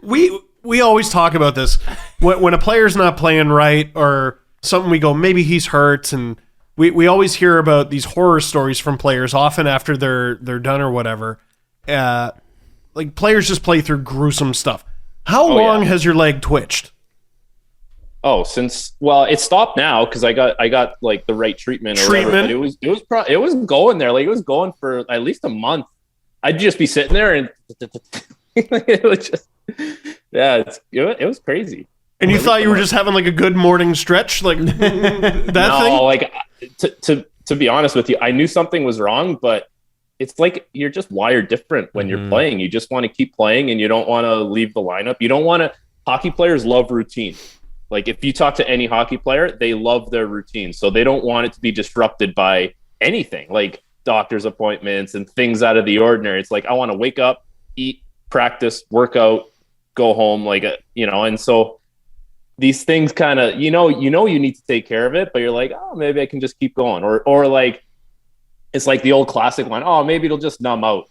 we always talk about this. When a player's not playing right or something, we go, maybe he's hurt. And we always hear about these horror stories from players, often after they're done or whatever. Like, players just play through gruesome stuff. How long has your leg twitched? Oh, it stopped now because I got like the right treatment. But it was going there. Like, it was going for at least a month. I'd just be sitting there and it was just, it was crazy. And you thought you were just having like a good morning stretch, like that thing? No, like to be honest with you, I knew something was wrong, but it's like you're just wired different when you're playing. You just want to keep playing, and you don't want to leave the lineup. You don't want to. Hockey players love routine. Like, if you talk to any hockey player, they love their routine. So they don't want it to be disrupted by anything, like doctor's appointments and things out of the ordinary. It's like, I want to wake up, eat, practice, work out, go home, like, and so these things kind of, you need to take care of it, but you're like, oh, maybe I can just keep going. Or like, it's like the old classic one, oh, maybe it'll just numb out.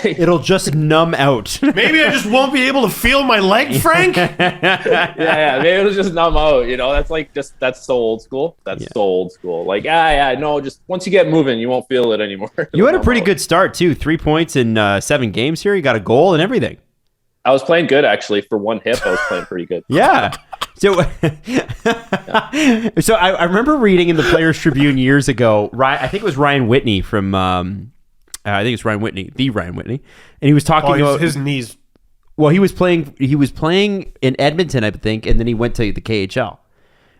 It'll just numb out. Maybe I just won't be able to feel my leg, Frank. yeah, maybe it'll just numb out. That's like that's so old school. That's so old school. Like, no, just once you get moving, you won't feel it anymore. You had a pretty good start too. 3 points in 7 games here. You got a goal and everything. I was playing good actually. For one hip, I was playing pretty good. Yeah. So, I remember reading in the Players Tribune years ago. I think it was Ryan Whitney from. I think it's Ryan Whitney, and he was talking about his knees. Well, he was playing in Edmonton, I think, and then he went to the KHL.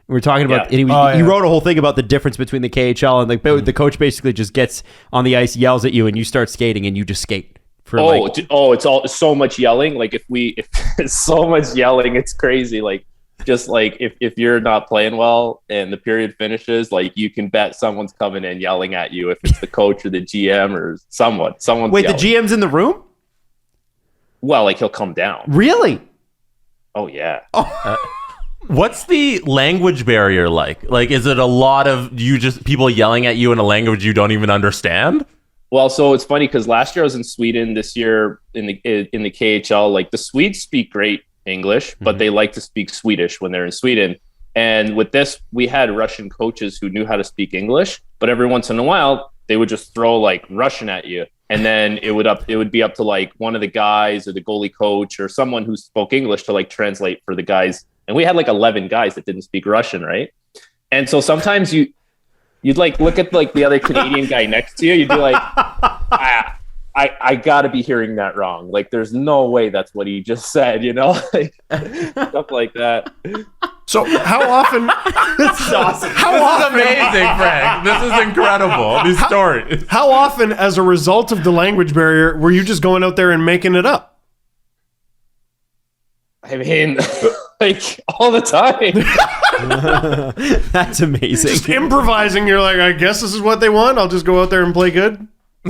We were talking about, and he wrote a whole thing about the difference between the KHL and the coach basically just gets on the ice, yells at you, and you start skating, and you just skate. It's all so much yelling. Like if it's so much yelling, it's crazy. Like just like if you're not playing well and the period finishes, like you can bet someone's coming in yelling at you if it's the coach or the GM or someone's Wait, yelling. The GM's in the room? Well, like he'll come down. Really? Oh yeah. What's the language barrier like? Like, is it a lot of people yelling at you in a language you don't even understand? Well, so it's funny because last year I was in Sweden. This year in the KHL, like the Swedes speak great English, but they like to speak Swedish when they're in Sweden. And with this, we had Russian coaches who knew how to speak English, but every once in a while they would just throw like Russian at you, and then it would be up to like one of the guys or the goalie coach or someone who spoke English to like translate for the guys. And we had like 11 guys that didn't speak Russian, right? And so sometimes you'd like look at like the other Canadian guy next to you. You'd be like, I gotta be hearing that wrong. Like, there's no way that's what he just said, like, stuff like that. So how often? That's awesome. This is amazing, Frank. This is incredible. These stories. How often, as a result of the language barrier, were you just going out there and making it up? I mean, like all the time. That's amazing. Just improvising. You're like, I guess this is what they want. I'll just go out there and play good.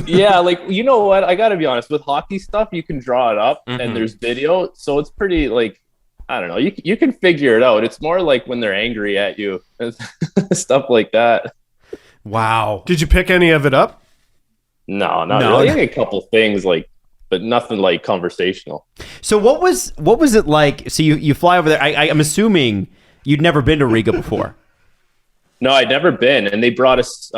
Yeah, like, you know what? I gotta be honest. With hockey stuff, you can draw it up, and there's video, so it's pretty like, I don't know. You can figure it out. It's more like when they're angry at you, stuff like that. Wow. Did you pick any of it up? No, not really. I think a couple things, like, but nothing like conversational. So what was it like? So you fly over there. I'm assuming you'd never been to Riga before. No, I'd never been, and they brought us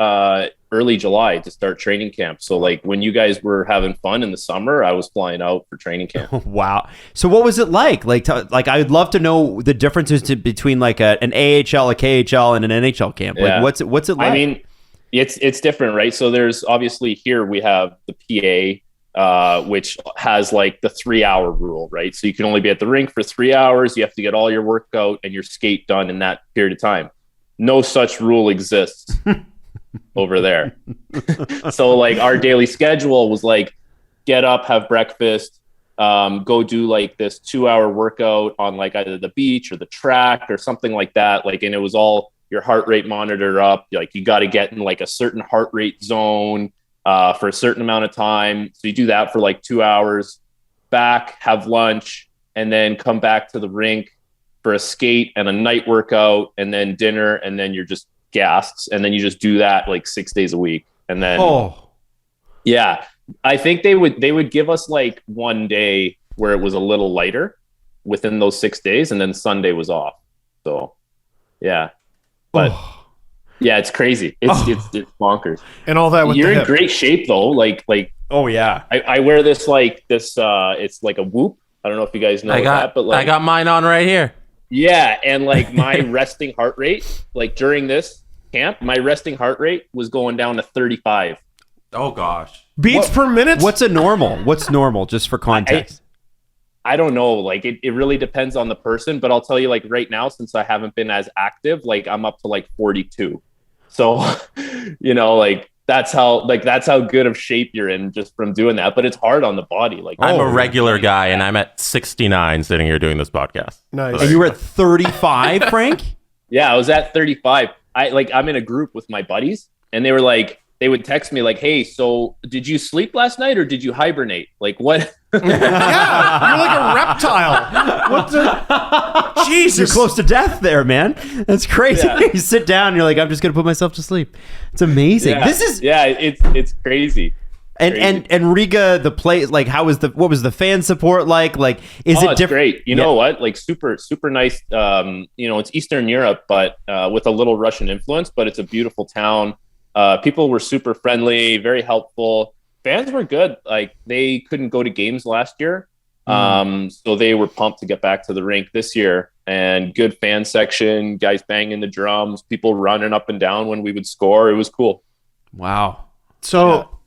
early July to start training camp. So like when you guys were having fun in the summer, I was flying out for training camp. Wow. So what was it like? Like I'd love to know the differences between like an AHL, a KHL, and an NHL camp. Like what's it like? I mean, it's different, right? So there's obviously here we have the PA, which has like the 3-hour rule, right? So you can only be at the rink for 3 hours. You have to get all your workout and your skate done in that period of time. No such rule exists over there. So like our daily schedule was like, get up, have breakfast, go do like this 2-hour workout on like either the beach or the track or something like that. Like, and it was all your heart rate monitor up. Like you got to get in like a certain heart rate zone for a certain amount of time. So you do that for like 2 hours, back, have lunch, and then come back to the rink for a skate and a night workout and then dinner, and then you're just gassed. And then you just do that like 6 days a week. And then, yeah, I think they would give us like one day where it was a little lighter within those 6 days. And then Sunday was off. So yeah, but yeah, it's crazy. It's bonkers. And all that with you're the in hip. great shape though. Like, oh yeah. I wear this, it's like a whoop. I don't know if you guys know that, but like, I got mine on right here. Yeah, and like my resting heart rate, like during this camp, my resting heart rate was going down to 35. Oh gosh. Beats per minute? What's a normal? What's normal, just for context? I don't know. Like it really depends on the person, but I'll tell you, like right now, since I haven't been as active, like I'm up to like 42. So, like that's how good of shape you're in just from doing that. But it's hard on the body. Like I'm a regular guy, and I'm at 69 sitting here doing this podcast. Nice. And you were at 35, Frank? Yeah, I was at 35. I'm in a group with my buddies, and they were like, they would text me like, "Hey, so did you sleep last night or did you hibernate? Like what?" Yeah, you're like a reptile. What the? Jesus. You're close to death there, man. That's crazy. Yeah. You sit down and you're like, I'm just going to put myself to sleep. It's amazing. Yeah. This is it's crazy. And Riga, the play, like, what was the fan support like? Like, is it it's great. You know what? Like super nice. It's Eastern Europe, but with a little Russian influence, but it's a beautiful town. People were super friendly, very helpful. Fans were good. Like they couldn't go to games last year. So they were pumped to get back to the rink this year, and good fan section, guys banging the drums, people running up and down when we would score. It was cool. Wow. So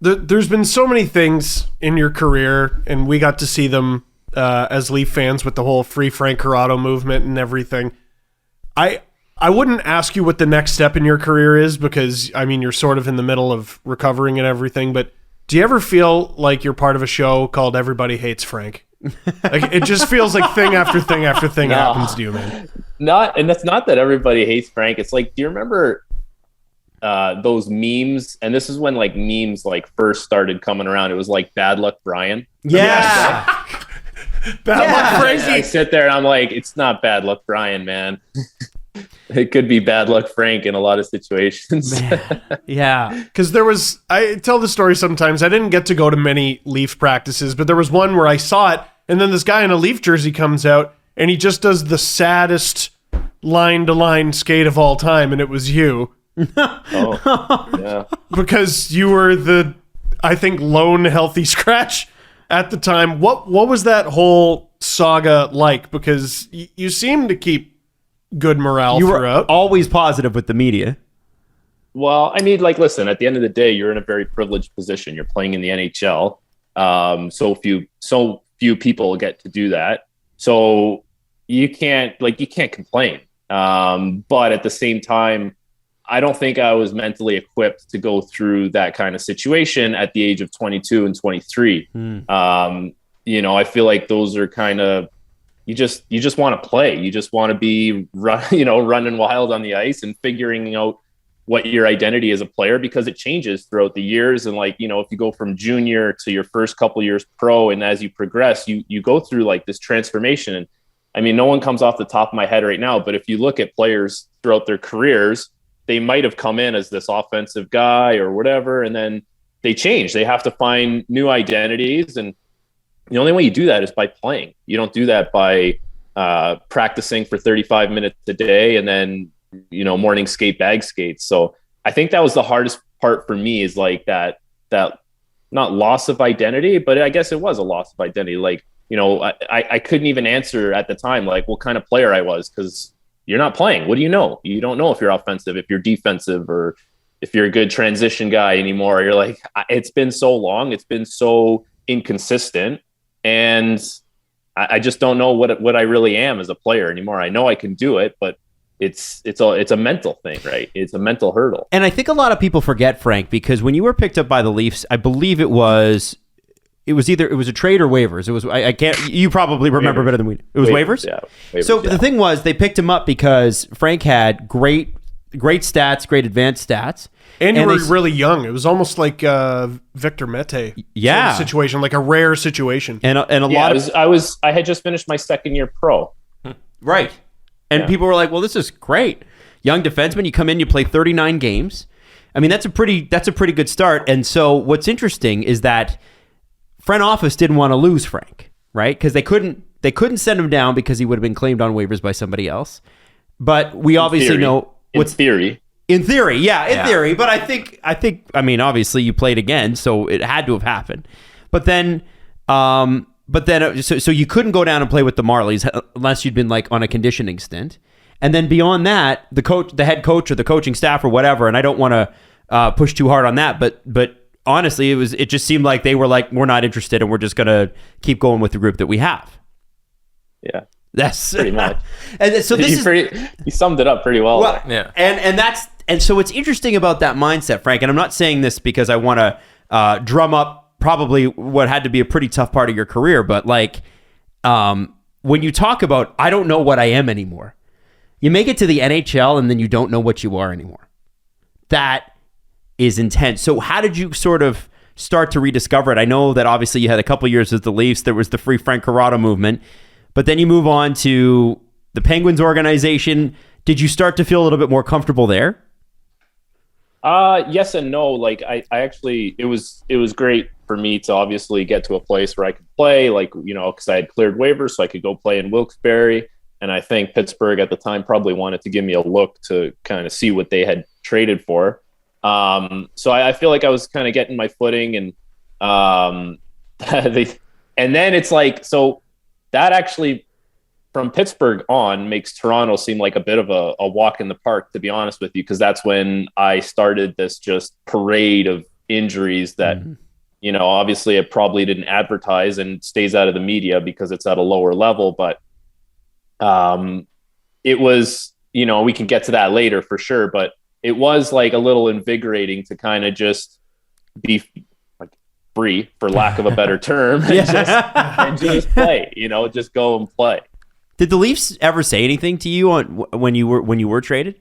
there's been so many things in your career, and we got to see them as Leaf fans with the whole Free Frank Corrado movement and everything. I wouldn't ask you what the next step in your career is because, I mean, you're sort of in the middle of recovering and everything, but do you ever feel like you're part of a show called Everybody Hates Frank? Like it just feels like thing after thing after thing happens to you, man. And that's not that everybody hates Frank. It's like, do you remember those memes? And this is when like memes like first started coming around. It was like Bad Luck Brian. Yeah. Bad luck, Frankie. I sit there and I'm like, it's not Bad Luck Brian, man. It could be Bad Luck Frank in a lot of situations. Yeah. Because I tell the story sometimes. I didn't get to go to many Leaf practices, but there was one where I saw it, and then this guy in a Leaf jersey comes out, and he just does the saddest line-to-line skate of all time, and it was you. Oh, yeah. Because you were the, I think, lone healthy scratch at the time. What was that whole saga like? Because you seem to keep good morale You were throughout. always positive with the media. Well, I mean, like, listen, at the end of the day, you're in a very privileged position. You're playing in the NHL. So few people get to do that. So you can't complain. But at the same time, I don't think I was mentally equipped to go through that kind of situation at the age of 22 and 23. I feel like those are kind of, you just want to play. You just want to be running wild on the ice and figuring out what your identity as a player, because it changes throughout the years. And if you go from junior to your first couple years pro, and as you progress, you go through like this transformation. And I mean, no one comes off the top of my head right now, but if you look at players throughout their careers, they might have come in as this offensive guy or whatever, and then they change. They have to find new identities, and the only way you do that is by playing. You don't do that by practicing for 35 minutes a day and then, morning skate, bag skates. So I think that was the hardest part for me, is like that not loss of identity, but I guess it was a loss of identity. Like, I couldn't even answer at the time, like what kind of player I was, because you're not playing. What do you know? You don't know if you're offensive, if you're defensive, or if you're a good transition guy anymore. You're like, it's been so long. It's been so inconsistent. And I just don't know what I really am as a player anymore. I know I can do it, but it's a mental thing, right? It's a mental hurdle. And I think a lot of people forget, Frank, because when you were picked up by the Leafs, I believe it was a trade or waivers. It was, I can't, you probably remember better than we do. It was waivers? Yeah. Waivers, so yeah. The thing was, they picked him up because Frank had great stats, great advanced stats. And you were really young. It was almost like Victor Mete sort of situation, like a rare situation. And a lot of I had just finished my second year pro. Right. And people were like, well, this is great. Young defenseman, you come in, you play 39 games. I mean, that's a pretty good start. And so what's interesting is that front office didn't want to lose Frank, right? Because they couldn't send him down because he would have been claimed on waivers by somebody else. But we obviously know what's theory. In theory, yeah, theory. But I think, obviously you played again, so it had to have happened. But then, so you couldn't go down and play with the Marlies unless you'd been like on a conditioning stint. And then beyond that, the head coach or the coaching staff or whatever, and I don't want to push too hard on that, but honestly, it just seemed like they were like, we're not interested, and we're just gonna keep going with the group that we have. Yeah. That's pretty much. And so you summed it up pretty well. Yeah. And so what's interesting about that mindset, Frank, and I'm not saying this because I want to drum up probably what had to be a pretty tough part of your career, but like when you talk about, I don't know what I am anymore, you make it to the NHL and then you don't know what you are anymore. That is intense. So how did you sort of start to rediscover it? I know that obviously you had a couple years with the Leafs. There was the Free Frank Corrado movement, but then you move on to the Penguins organization. Did you start to feel a little bit more comfortable there? Yes and no. Like I actually, it was great for me to obviously get to a place where I could play, like, you know, because I had cleared waivers, so I could go play in Wilkes-Barre. And I think Pittsburgh at the time probably wanted to give me a look to kind of see what they had traded for. So I feel like I was kind of getting my footing, and and then it's like, so that actually from Pittsburgh on makes Toronto seem like a bit of a walk in the park, to be honest with you, because that's when I started this just parade of injuries that, you know, obviously it probably didn't advertise and stays out of the media because it's at a lower level, but it was, you know, we can get to that later for sure, but it was like a little invigorating to kind of just be like free, for lack of a better term, and just play, you know, just go and play. Did the Leafs ever say anything to you on when you were traded?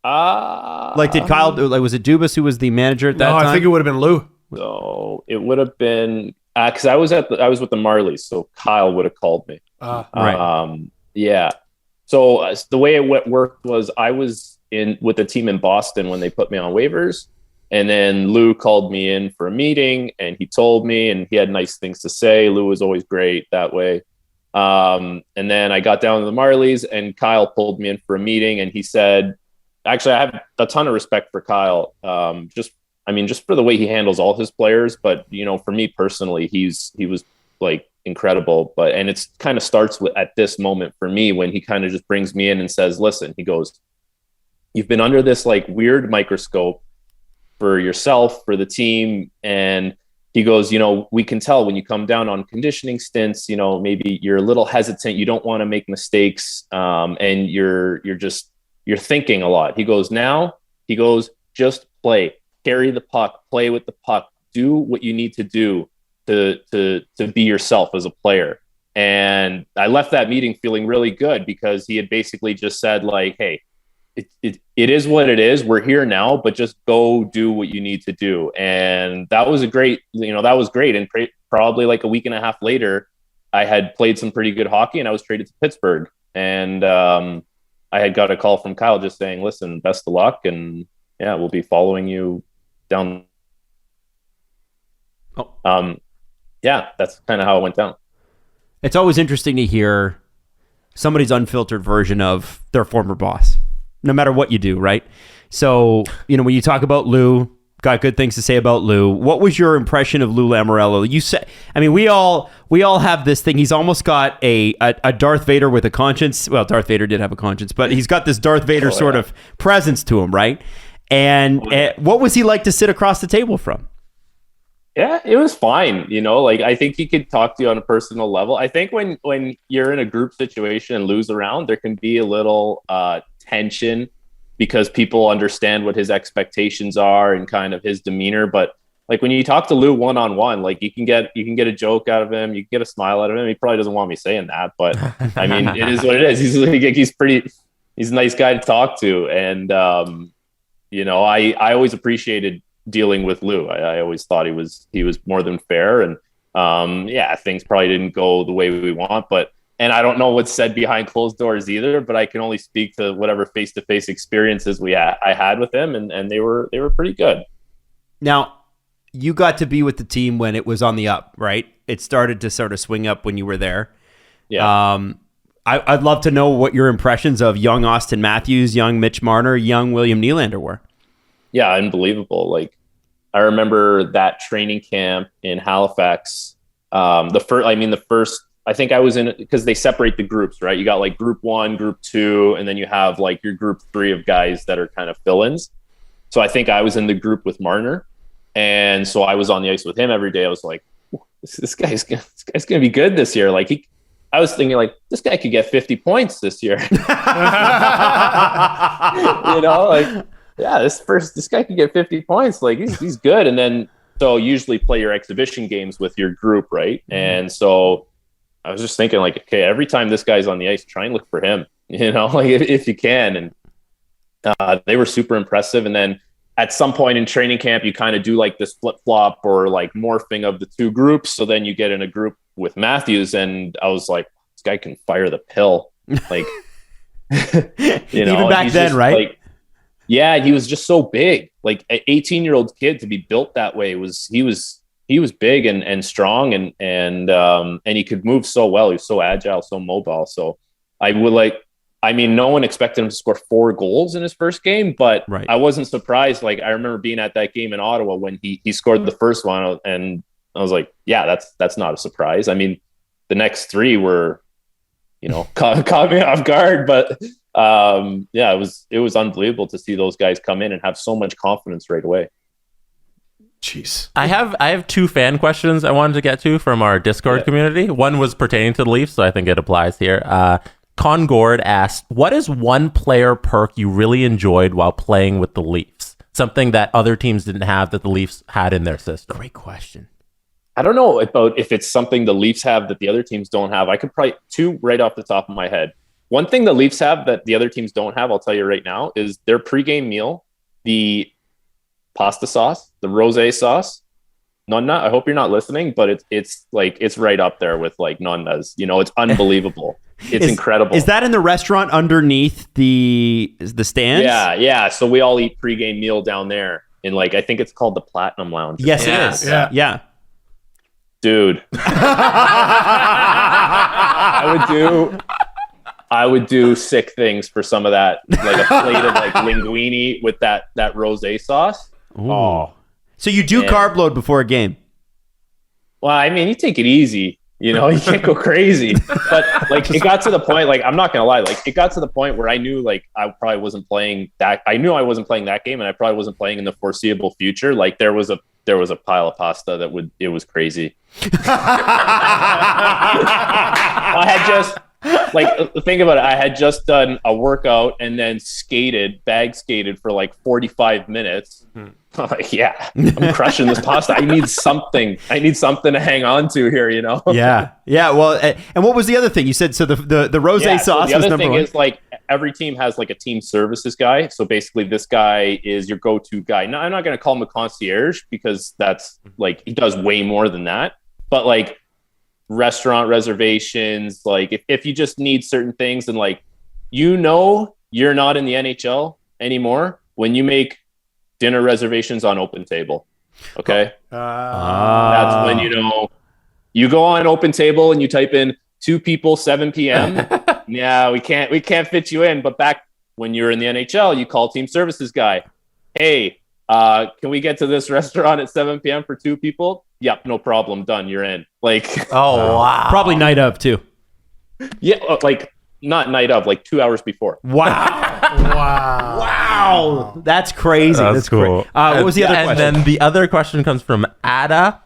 Like, did Kyle? Like, was it Dubas who was the manager at that time? No, I think it would have been Lou. So it would have been because I was with the Marlies, so Kyle would have called me. Right. Yeah. So the way it worked was I was in with the team in Boston when they put me on waivers, and then Lou called me in for a meeting, and he told me, and he had nice things to say. Lou was always great that way. And then I got down to the Marlies, and Kyle pulled me in for a meeting, and he said, actually, I have a ton of respect for Kyle. Just for the way he handles all his players, but you know, for me personally, he was like incredible. And it's kind of starts with at this moment for me when he kind of just brings me in and says, listen, he goes, you've been under this like weird microscope for yourself, for the team, and he goes, you know, we can tell when you come down on conditioning stints, you know, maybe you're a little hesitant. You don't want to make mistakes. And you're thinking a lot. He goes, just play, carry the puck, play with the puck, do what you need to do to be yourself as a player. And I left that meeting feeling really good because he had basically just said like, hey, it is what it is. We're here now, but just go do what you need to do. And that was great. And probably like a week and a half later, I had played some pretty good hockey and I was traded to Pittsburgh. And I had got a call from Kyle just saying, listen, best of luck. And yeah, we'll be following you down. Yeah, that's kind of how it went down. It's always interesting to hear somebody's unfiltered version of their former boss, no matter what you do, right? So, you know, when you talk about Lou, got good things to say about Lou. What was your impression of Lou Lamoriello? You said, I mean, we all have this thing. He's almost got a Darth Vader with a conscience. Well, Darth Vader did have a conscience, but he's got this Darth Vader sort of presence to him, right? And what was he like to sit across the table from? Yeah, it was fine. You know, like I think he could talk to you on a personal level. I think when you're in a group situation and Lou's around, there can be a little tension because people understand what his expectations are and kind of his demeanor. But like when you talk to Lou one-on-one, like you can get a joke out of him, you can get a smile out of him. He probably doesn't want me saying that, but I mean, it is what it is. He's a nice guy to talk to. And, you know, I always appreciated dealing with Lou. I always thought he was more than fair. And things probably didn't go the way we want, and I don't know what's said behind closed doors either, but I can only speak to whatever face-to-face experiences I had with him, and they were pretty good. Now, you got to be with the team when it was on the up, right? It started to sort of swing up when you were there. Yeah. I'd love to know what your impressions of young Austin Matthews, young Mitch Marner, young William Nylander were. Yeah, unbelievable. Like I remember that training camp in Halifax. The first. I think I was in it because they separate the groups, right? You got like group 1, group 2, and then you have like your group 3 of guys that are kind of fill-ins. So I think I was in the group with Marner. And so I was on the ice with him every day. I was like, this guy's going to be good this year. Like I was thinking like, this guy could get 50 points this year. You know, like, yeah, this guy could get 50 points. Like he's good. And then, so usually play your exhibition games with your group. Right. Mm-hmm. And so I was just thinking like, okay, every time this guy's on the ice, try and look for him, you know, like if you can. And they were super impressive. And then at some point in training camp, you kind of do like this flip flop or like morphing of the two groups. So then you get in a group with Matthews, and I was like, this guy can fire the pill. Like, you know, even back then, right? Like, yeah, he was just so big. Like an 18-year-old kid to be built that way he was big and strong and he could move so well. He was so agile, so mobile. So no one expected him to score 4 goals in his first game, but right. I wasn't surprised. Like, I remember being at that game in Ottawa when he scored the first one, and I was like, yeah, that's not a surprise. I mean, the next 3 were, you know, caught me off guard, but yeah, it was unbelievable to see those guys come in and have so much confidence right away. Jeez. I have 2 fan questions I wanted to get to from our Discord community. One was pertaining to the Leafs, so I think it applies here. Congord asked, what is one player perk you really enjoyed while playing with the Leafs? Something that other teams didn't have that the Leafs had in their system. Great question. I don't know about if it's something the Leafs have that the other teams don't have. I could probably 2 right off the top of my head. One thing the Leafs have that the other teams don't have, I'll tell you right now, is their pregame meal, the pasta sauce, the rosé sauce. Nonna, I hope you're not listening, but it's right up there with like Nonna's. You know, it's unbelievable. It's incredible. Is that in the restaurant underneath the stands? Yeah. So we all eat pregame meal down there in like, I think it's called the Platinum Lounge. Yes, it is. Yeah. Dude. I would do sick things for some of that, like a plate of like linguine with that rosé sauce. Ooh. Oh. So you do carb load before a game? Well, I mean, you take it easy. You know, you can't go crazy. But like, it got to the point, like, I'm not gonna lie, like, it got to the point where I knew, like, I probably wasn't playing that. I knew I wasn't playing that game, and I probably wasn't playing in the foreseeable future. Like, there was a pile of pasta it was crazy. I had just, like, think about it. I had just done a workout and then bag skated for like 45 minutes. Mm-hmm. Like, yeah, I'm crushing this pasta. I need something to hang on to here, you know? Yeah. Well, and what was the other thing you said? So the rosé sauce so the was other number thing 1. is, like, every team has like a team services guy. So basically this guy is your go-to guy. Now, I'm not going to call him a concierge because that's like, he does way more than that, but like restaurant reservations, like if you just need certain things, and like, you know, you're not in the NHL anymore when you make dinner reservations on Open Table. Okay. That's when, you know, you go on Open Table and you type in 2 people, 7 p.m. Yeah, we can't fit you in. But back when you're in the NHL, you call team services guy. Hey, can we get to this restaurant at 7 p.m. for 2 people? Yep, no problem. Done. You're in. Like, oh, wow. Probably night of too. Yeah, like not night of, like 2 hours before. Wow. That's crazy. That's cool. What was the other question? And then the other question comes from Ada.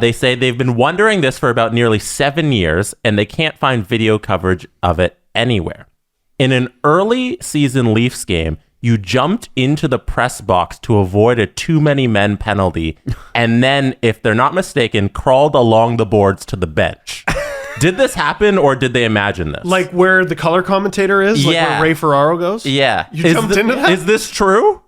They say they've been wondering this for about nearly 7 years, and they can't find video coverage of it anywhere. In an early season Leafs game, you jumped into the press box to avoid a too many men penalty, and then, if they're not mistaken, crawled along the boards to the bench. Did this happen, or did they imagine this? Like where the color commentator is? Like where Ray Ferraro goes? Yeah. You jumped into that? Is this true?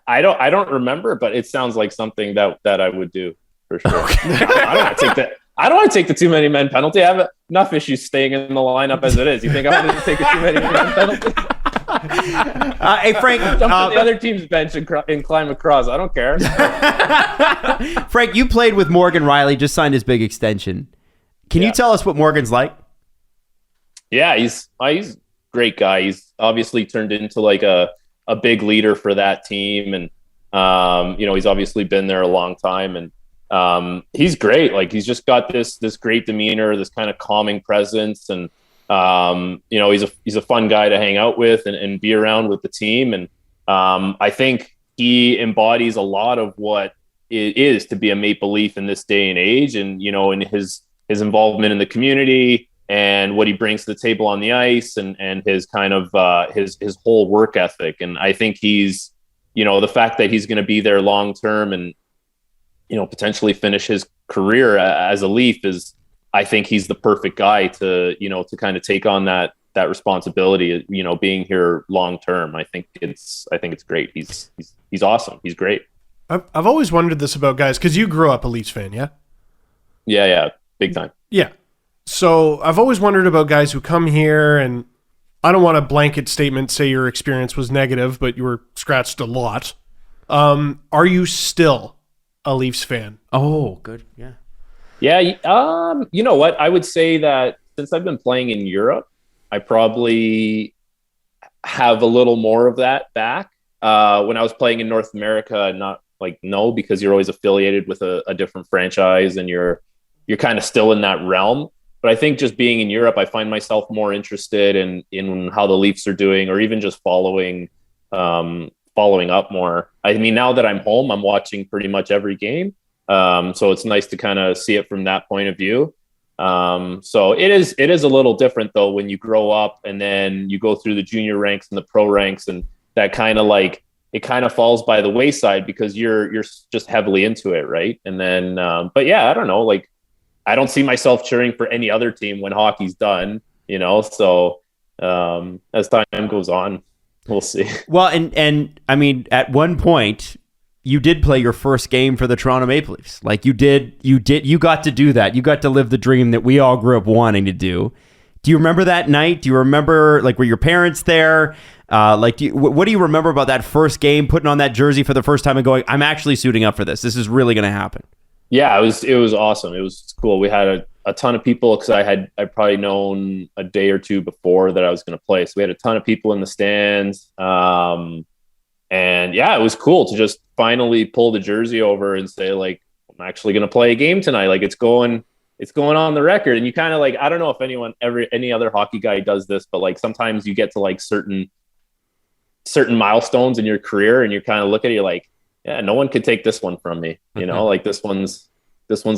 I don't remember, but it sounds like something that I would do for sure. Okay. I don't want to take that. I don't want to take the too many men penalty. I have enough issues staying in the lineup as it is. You think I want to take a too many men penalty? Hey, Frank. Jump on the other team's bench and climb across. I don't care. Frank, you played with Morgan Riley, just signed his big extension. Can you tell us what Morgan's like? Yeah, he's a great guy. He's obviously turned into like a big leader for that team. And, you know, he's obviously been there a long time, and he's great. Like, he's just got this great demeanor, this kind of calming presence. And, you know, he's a fun guy to hang out with and be around with the team. And I think he embodies a lot of what it is to be a Maple Leaf in this day and age. And, you know, in his involvement in the community and what he brings to the table on the ice, and his kind of his whole work ethic. And I think he's, you know, the fact that he's going to be there long term and, you know, potentially finish his career as a Leaf is, I think he's the perfect guy to, you know, to kind of take on that that responsibility, being here long term. I think it's great. He's awesome. He's great. I've always wondered this about guys, because you grew up a Leafs fan, yeah? Yeah, big time. Yeah. So I've always wondered about guys who come here, and I don't want a blanket statement say your experience was negative, but you were scratched a lot. Are you still a Leafs fan? Oh, good. Yeah. Yeah. You know what? I would say that since I've been playing in Europe, I probably have a little more of that back. When I was playing in North America, not no, because you're always affiliated with a different franchise and you're kind of still in that realm. But I think just being in Europe, I find myself more interested in how the Leafs are doing, or even just following up more. I mean, now that I'm home, I'm watching pretty much every game. So it's nice to kind of see it from that point of view. So it is a little different though, when you grow up and then you go through the junior ranks and the pro ranks, and that kind of it kind of falls by the wayside because you're just heavily into it. Right. And then, but yeah, I don't know, I don't see myself cheering for any other team when hockey's done, so, as time goes on, we'll see. Well, and I mean, at one point you did play your first game for the Toronto Maple Leafs. You got to do that. You got to live the dream that we all grew up wanting to do. Do you remember that night? Do you remember, were your parents there? What do you remember about that first game, putting on that jersey for the first time and going, I'm actually suiting up for this. This is really going to happen. Yeah, it was awesome. It was cool. We had a ton of people, because I'd probably known a day or two before that I was going to play. So we had a ton of people in the stands. And yeah, it was cool to just finally pull the jersey over and say, I'm actually going to play a game tonight. It's going on the record. And you kind of I don't know if any other hockey guy does this, but sometimes you get to certain milestones in your career and you kind of look at it, yeah, no one could take this one from me. This one's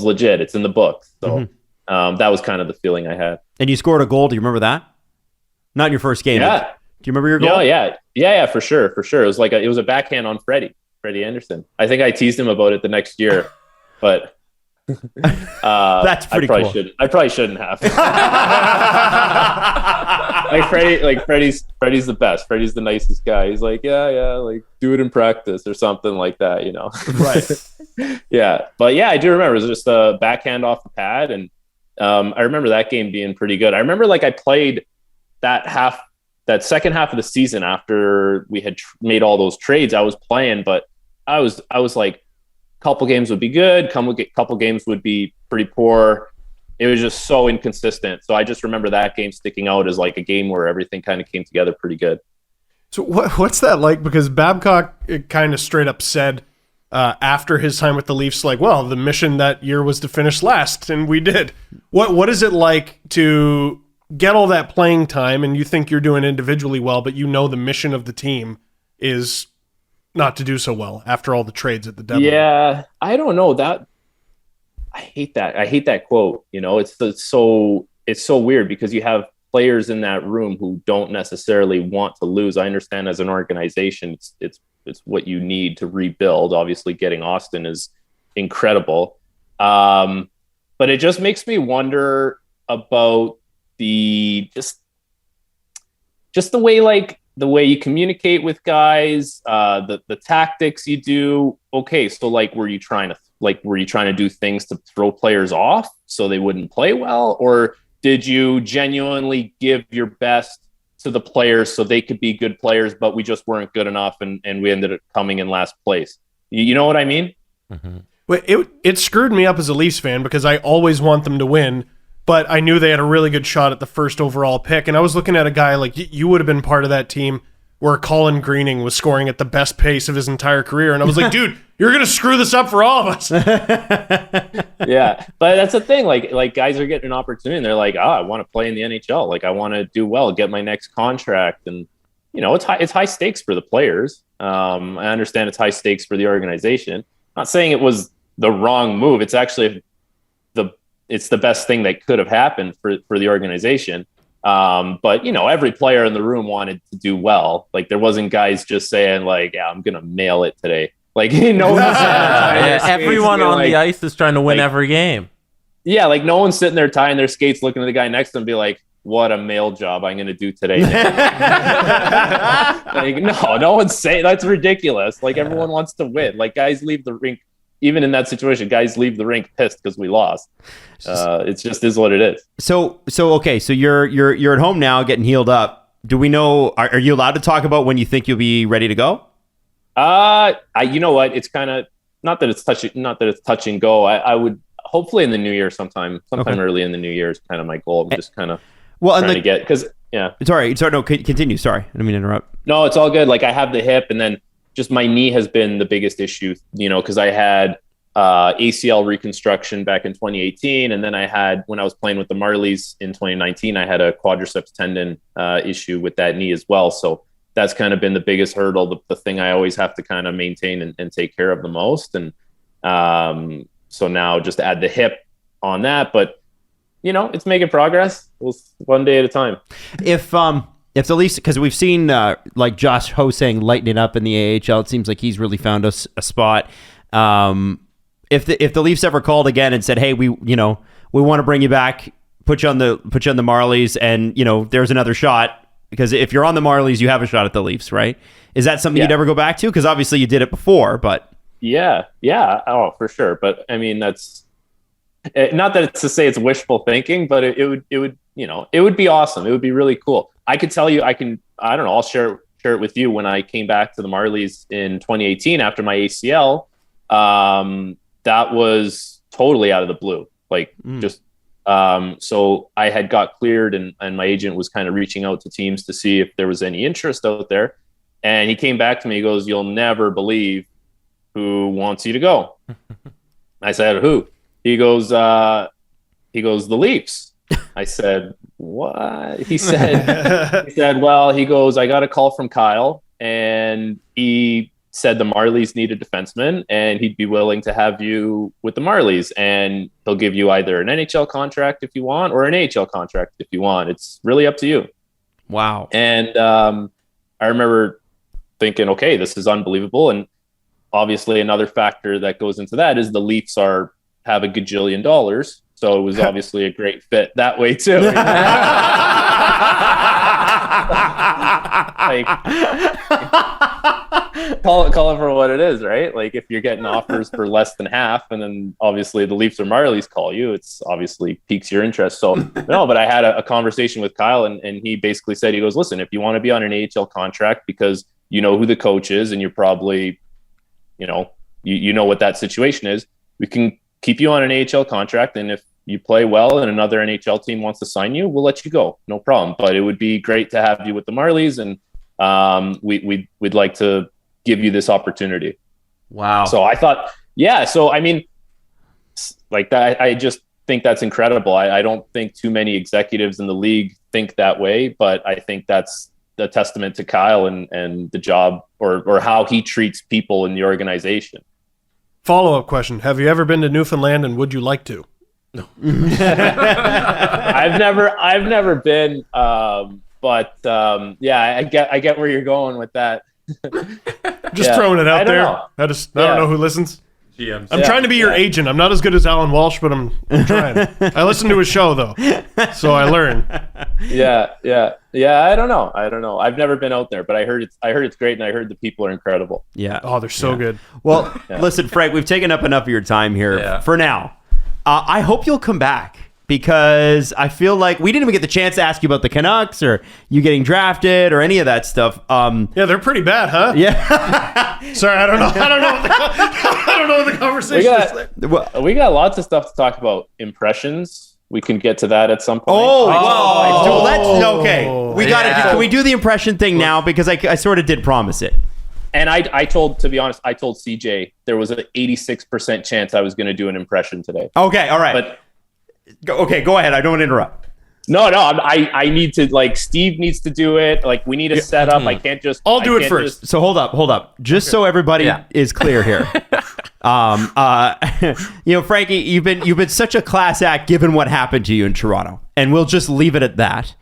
legit. It's in the book. So that was kind of the feeling I had. And you scored a goal. Do you remember that? Not in your first game. Yeah. Do you remember your goal? Yeah, for sure. It was it was a backhand on Freddie Anderson. I think I teased him about it the next year, but that's pretty cool. I probably shouldn't have. Freddie's the best. Freddie's the nicest guy. He's yeah, do it in practice or something like that, Right. Yeah. But yeah, I do remember it was just a backhand off the pad. And I remember that game being pretty good. I remember I played that second half of the season after we had made all those trades. I was playing, but I was couple games would be good, couple games would be pretty poor. It was just so inconsistent. So I just remember that game sticking out as a game where everything kind of came together pretty good. So what's that like? Because Babcock kind of straight up said after his time with the Leafs, well, the mission that year was to finish last, and we did. What is it like to get all that playing time, and you think you're doing individually well, but the mission of the team is not to do so well after all the trades at the deadline? Yeah, I don't know that. I hate that quote. It's so weird because you have players in that room who don't necessarily want to lose. I understand as an organization, it's what you need to rebuild. Obviously, getting Austin is incredible, but it just makes me wonder about just the way the way you communicate with guys, the tactics you do. Okay, so were you trying to do things to throw players off so they wouldn't play well, or did you genuinely give your best to the players so they could be good players, but we just weren't good enough and we ended up coming in last place? You know what I mean? Mm-hmm. Well, it screwed me up as a Leafs fan because I always want them to win, but I knew they had a really good shot at the first overall pick. And I was looking at a guy you would have been part of that team where Colin Greening was scoring at the best pace of his entire career. And I was like, dude, you're going to screw this up for all of us. Yeah. But that's the thing. Guys are getting an opportunity and they're I want to play in the NHL. I want to do well, get my next contract. And, it's high stakes for the players. I understand it's high stakes for the organization. I'm not saying it was the wrong move. It's actually it's the best thing that could have happened for the organization. But every player in the room wanted to do well. There wasn't guys just saying yeah, I'm going to mail it today. Everyone on the ice is trying to win every game. Yeah. No one's sitting there tying their skates, looking at the guy next to them and be like, what a male job I'm going to do today. Like, no one's saying that's ridiculous. Like, everyone wants to win. Like, guys leave the rink, even in that situation, guys leave the rink pissed because we lost. It's just is what it is. So okay, so you're at home now, getting healed up. Do we know? Are you allowed to talk about when you think you'll be ready to go? You know what? It's kind of not that it's touch and go. I would hopefully in the new year sometime okay. Early in the new year is kind of my goal. I'm just kind of trying to get because yeah. Sorry. No, continue. Sorry, I didn't mean to interrupt. No, it's all good. Like I have the hip, and then just my knee has been the biggest issue. You know, because I had ACL reconstruction back in 2018, and then I had when I was playing with the Marlies in 2019, I had a quadriceps tendon issue with that knee as well. So that's kind of been the biggest hurdle, the thing I always have to kind of maintain and take care of the most. And so now just add the hip on that, but you know, it's making progress. It's one day at a time. If the Leafs, because we've seen like Josh Ho saying lighten it up in the AHL, it seems like he's really found us a spot. If the Leafs ever called again and said, hey, we want to bring you back, put you on the Marlies, and you know, there's another shot. Because if you're on the Marlies, you have a shot at the Leafs, right? Is that something you'd ever go back to? Because obviously you did it before, but... Yeah. Oh, for sure. But I mean, that's... not that it's to say it's wishful thinking, but it would be awesome. It would be really cool. I could tell you, I'll share it with you. When I came back to the Marlies in 2018 after my ACL, that was totally out of the blue. Like, just... so I had got cleared and my agent was kind of reaching out to teams to see if there was any interest out there. And he came back to me, he goes, you'll never believe who wants you to go. I said, who? He goes, the Leafs. I said, what? He said, well, he goes, I got a call from Kyle and he said the Marlies need a defenseman and he'd be willing to have you with the Marlies, and he'll give you either an NHL contract if you want or an AHL contract if you want. It's really up to you. Wow. And I remember thinking, okay, this is unbelievable. And obviously another factor that goes into that is the Leafs have a gajillion dollars. So it was obviously a great fit that way too. Like, call it for what it is, right? Like if you're getting offers for less than half, and then obviously the Leafs or Marlies call you, it's obviously piques your interest. So no, but I had a conversation with Kyle, and he basically said, he goes, listen, if you want to be on an AHL contract because you know who the coach is and you're probably, you know what that situation is, we can keep you on an AHL contract, and if you play well and another NHL team wants to sign you, we'll let you go. No problem. But it would be great to have you with the Marlies, and we'd like to give you this opportunity. Wow. So I thought, yeah. So, I mean, like that, I just think that's incredible. I don't think too many executives in the league think that way, but I think that's the testament to Kyle and the job or how he treats people in the organization. Follow-up question. Have you ever been to Newfoundland, and would you like to? No. I've never been, but yeah, I get where you're going with that. Just throwing it out there. I don't know who listens. I'm trying to be your agent. I'm not as good as Alan Walsh, but I'm trying. I listen to his show though, so I learn. Yeah. I don't know. I've never been out there, but I heard it's great, and I heard the people are incredible. Yeah. Oh, they're so good. Well, listen, Frank, we've taken up enough of your time here for now. I hope you'll come back, because I feel like we didn't even get the chance to ask you about the Canucks or you getting drafted or any of that stuff. Yeah, they're pretty bad, huh? Yeah. Sorry, I don't know. I don't know what the conversation is. We got lots of stuff to talk about. Impressions. We can get to that at some point. Okay. We got it. Can we do the impression thing now? Because I sort of did promise it. And I told CJ there was an 86% chance I was going to do an impression today. Okay, all right. But go ahead. I don't want to interrupt. No. I need to, like, Steve needs to do it. Like, we need a setup. I can't just. I'll do it first. So hold up. Just so everybody is clear here. Frankie, you've been such a class act given what happened to you in Toronto, and we'll just leave it at that.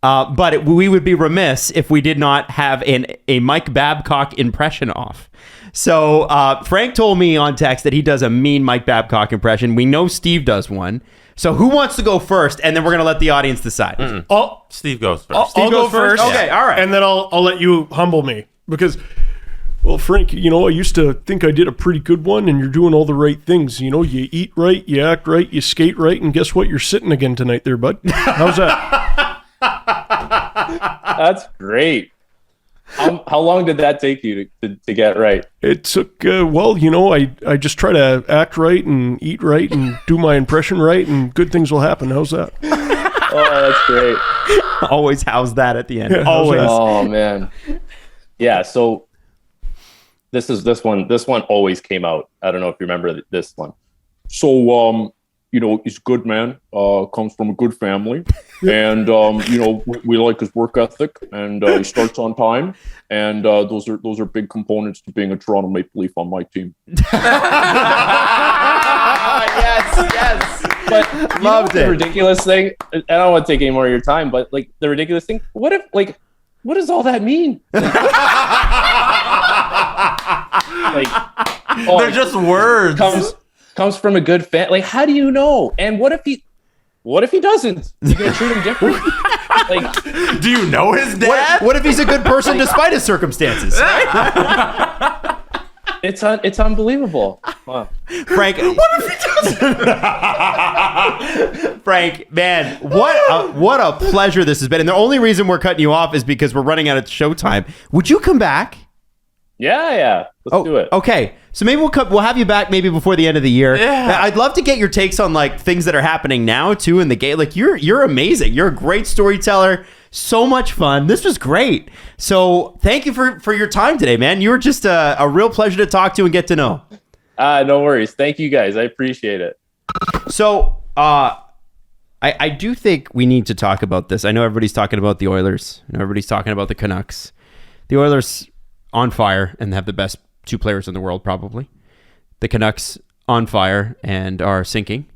But we would be remiss if we did not have a Mike Babcock impression off. So Frank told me on text that he does a mean Mike Babcock impression. We know Steve does one. So who wants to go first? And then we're going to let the audience decide. Steve goes first. I'll go first. Okay, all right. And then I'll let you humble me because, well, Frank, you know, I used to think I did a pretty good one, and you're doing all the right things. You know, you eat right, you act right, you skate right, and guess what? You're sitting again tonight there, bud. How's that? That's great. How long did that take you to get right? It took, well, you know, I just try to act right and eat right and do my impression right, and good things will happen. How's that? Oh, that's great. Always how's that at the end. Yeah, Always. Oh man. Yeah, so this one always came out. I don't know if you remember this one. So you know, he's a good man, comes from a good family, and you know, we like his work ethic, and he starts on time, and those are big components to being a Toronto Maple Leaf on my team. Yes. But you Loved know it. the ridiculous thing, I don't want to take any more of your time, but like the ridiculous thing, what does all that mean? They're just words. Comes from a good fan. Like, how do you know? And what if he doesn't? You gonna treat him different? Like, Do you know his dad? What if he's a good person despite his circumstances? it's unbelievable. Wow. Frank, what if he doesn't? Frank, man, what a pleasure this has been. And the only reason we're cutting you off is because we're running out of showtime. Would you come back? Yeah. Let's do it. Okay. So maybe we'll have you back maybe before the end of the year. Yeah. I'd love to get your takes on like things that are happening now too in the game. Like you're amazing. You're a great storyteller. So much fun. This was great. So thank you for your time today, man. You were just a real pleasure to talk to and get to know. No worries. Thank you guys. I appreciate it. So I do think we need to talk about this. I know everybody's talking about the Oilers. I know everybody's talking about the Canucks. The Oilers on fire and have the best two players in the world, probably. The Canucks on fire and are sinking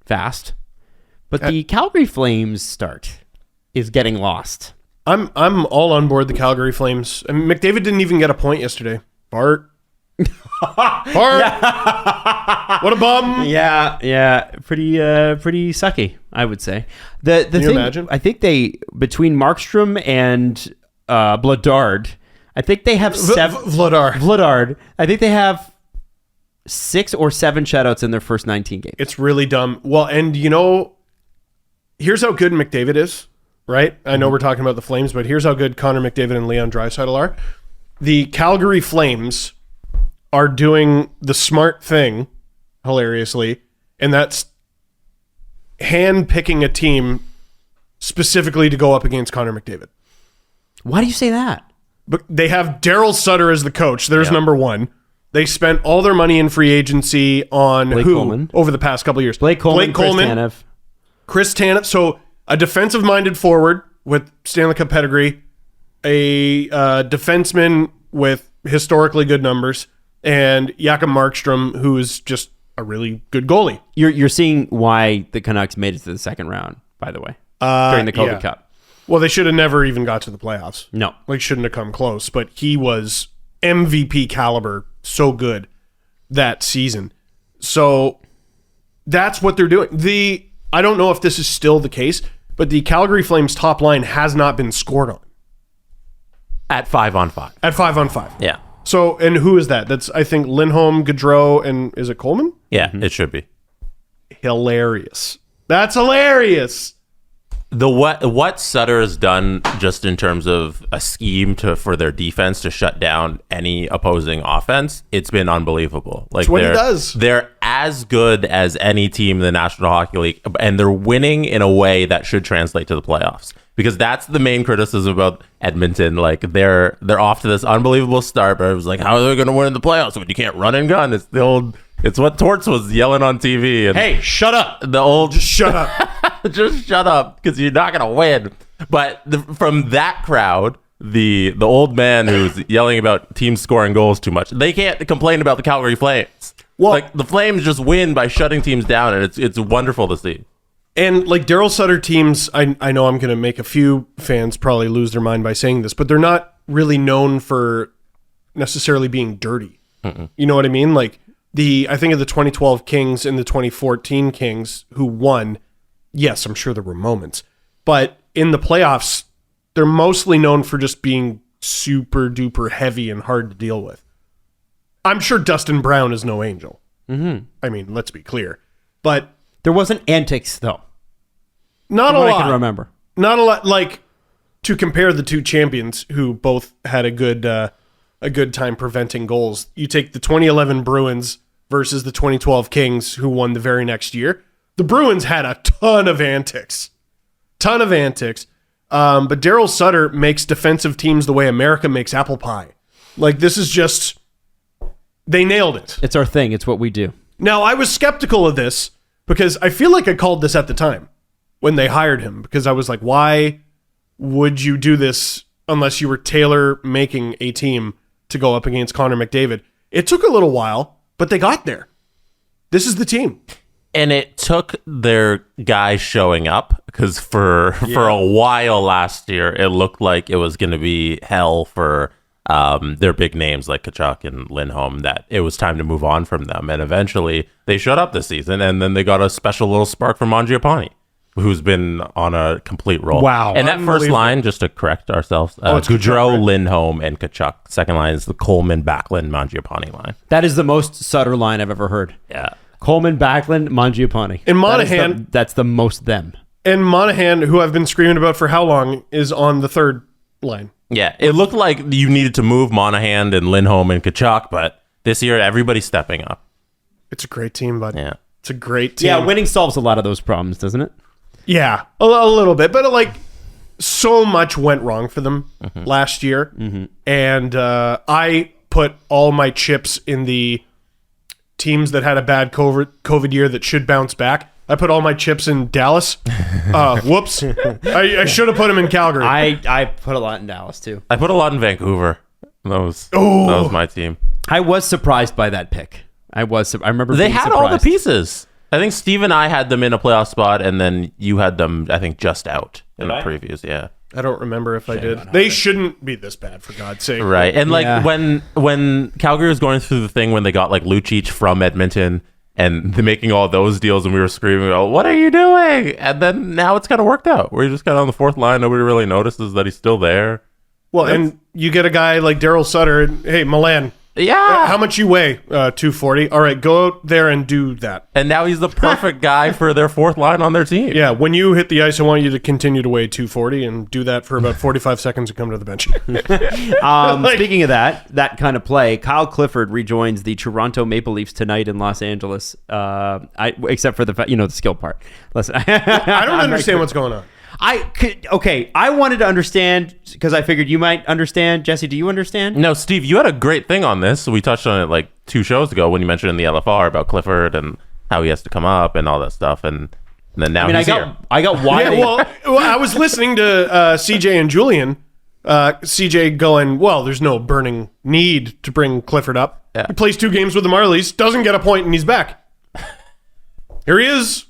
fast. But the Calgary Flames start is getting lost. I'm all on board the Calgary Flames. I mean, McDavid didn't even get a point yesterday. Bart. What a bum. Yeah. Pretty sucky, I would say. The Can you thing, imagine? I think they, between Markstrom and Bladard, I think they have Vladar. I think they have 6 or 7 shutouts in their first 19 games. It's really dumb. Well, and you know, here's how good McDavid is, right? I know we're talking about the Flames, but here's how good Connor McDavid and Leon Draisaitl are. The Calgary Flames are doing the smart thing, hilariously, and that's hand-picking a team specifically to go up against Connor McDavid. Why do you say that? But they have Daryl Sutter as the coach. There's number one. They spent all their money in free agency on Blake Coleman. over the past couple of years? Blake Coleman, Chris Tanev. So a defensive-minded forward with Stanley Cup pedigree, a defenseman with historically good numbers, and Jakob Markstrom, who is just a really good goalie. You're seeing why the Canucks made it to the second round, by the way, during the COVID Cup. Well, they should have never even got to the playoffs. No. Like, shouldn't have come close. But he was MVP caliber, so good that season. So that's what they're doing. I don't know if this is still the case, but the Calgary Flames top line has not been scored on. At 5-on-5. At 5-on-5. Yeah. So, and who is that? That's, I think, Lindholm, Gaudreau, and is it Coleman? Yeah, it should be. Hilarious. That's hilarious. The what Sutter has done just in terms of a scheme for their defense to shut down any opposing offense, it's been unbelievable. Like, It's what he does. They're as good as any team in the National Hockey League, and they're winning in a way that should translate to the playoffs. Because that's the main criticism about Edmonton. Like, they're off to this unbelievable start, but it was like, how are they going to win in the playoffs when you can't run and gun? It's what Torts was yelling on TV. And Hey, shut up. Just shut up. just shut up, because you're not going to win. But from that crowd, the old man who's yelling about teams scoring goals too much, they can't complain about the Calgary Flames. Well, like, the Flames just win by shutting teams down, and it's wonderful to see. And like Daryl Sutter teams, I know I'm going to make a few fans probably lose their mind by saying this, but they're not really known for necessarily being dirty. You know what I mean? Like I think of the 2012 Kings and the 2014 Kings who won. Yes, I'm sure there were moments, but in the playoffs, they're mostly known for just being super duper heavy and hard to deal with. I'm sure Dustin Brown is no angel. Mm-hmm. I mean, let's be clear, but There wasn't antics, though. not From a what lot. I can remember. Not a lot. Like, to compare the two champions who both had a good time preventing goals, you take the 2011 Bruins versus the 2012 Kings who won the very next year. The Bruins had a ton of antics. But Daryl Sutter makes defensive teams the way America makes apple pie. Like, this is just, they nailed it. It's our thing. It's what we do. Now, I was skeptical of this because I feel like I called this at the time when they hired him, because I was like, why would you do this unless you were tailor making a team to go up against Connor McDavid? It took a little while, but they got there. This is the team. And it took their guys showing up, because for a while last year, it looked like it was going to be hell for their big names like Tkachuk and Lindholm, that it was time to move on from them. And eventually they showed up this season, and then they got a special little spark from Mangiapane, who's been on a complete roll. Wow. And that first line, just to correct ourselves, it's Gaudreau, Tkachuk, right? Lindholm, and Tkachuk. Second line is the Coleman, Backlund, Mangiapane line. That is the most Sutter line I've ever heard. Yeah. Coleman, Backlund, Mangiapane. And Monahan. That's the most them. And Monahan, who I've been screaming about for how long, is on the third line. Yeah, it looked like you needed to move Monahan and Lindholm and Tkachuk, but this year everybody's stepping up. It's a great team, bud. Yeah. It's a great team. Yeah, winning solves a lot of those problems, doesn't it? Yeah, a little bit. But like, so much went wrong for them last year. And I put all my chips in the teams that had a bad COVID year that should bounce back. I put all my chips in Dallas. Whoops. I should have put them in Calgary. I put a lot in Dallas, too. I put a lot in Vancouver. That was my team. I was surprised by that pick. I remember They being had surprised. all the pieces. I think Steve and I had them in a playoff spot, and then you had them, I think, just out in the previews. Yeah. I don't remember if I did. They shouldn't be this bad, for God's sake. Right. And like Yeah. when Calgary was going through the thing when they got like Lucic from Edmonton and they're making all those deals, and we were screaming, "Oh, what are you doing?" And then now it's kind of worked out. We're just kind of on the fourth line. Nobody really notices that he's still there. Well, and you get a guy like Daryl Sutter. Hey, Milan, Yeah. how much you weigh? 240. All right, go out there and do that. And now he's the perfect guy for their fourth line on their team. Yeah, when you hit the ice, I want you to continue to weigh 240 and do that for about 45 seconds and come to the bench. Speaking of that kind of play, Kyle Clifford rejoins the Toronto Maple Leafs tonight in Los Angeles. Except for the skill part. Listen, I don't understand what's going on. I wanted to understand because I figured you might understand. Jesse, do you understand? No, Steve, you had a great thing on this. We touched on it like 2 shows ago when you mentioned in the LFR about Clifford and how he has to come up and all that stuff. And then now he's here. I got why. Yeah, well, I was listening to CJ and Julian. CJ going, well, there's no burning need to bring Clifford up. Yeah. He plays 2 games with the Marlies, doesn't get a point, and he's back. Here he is.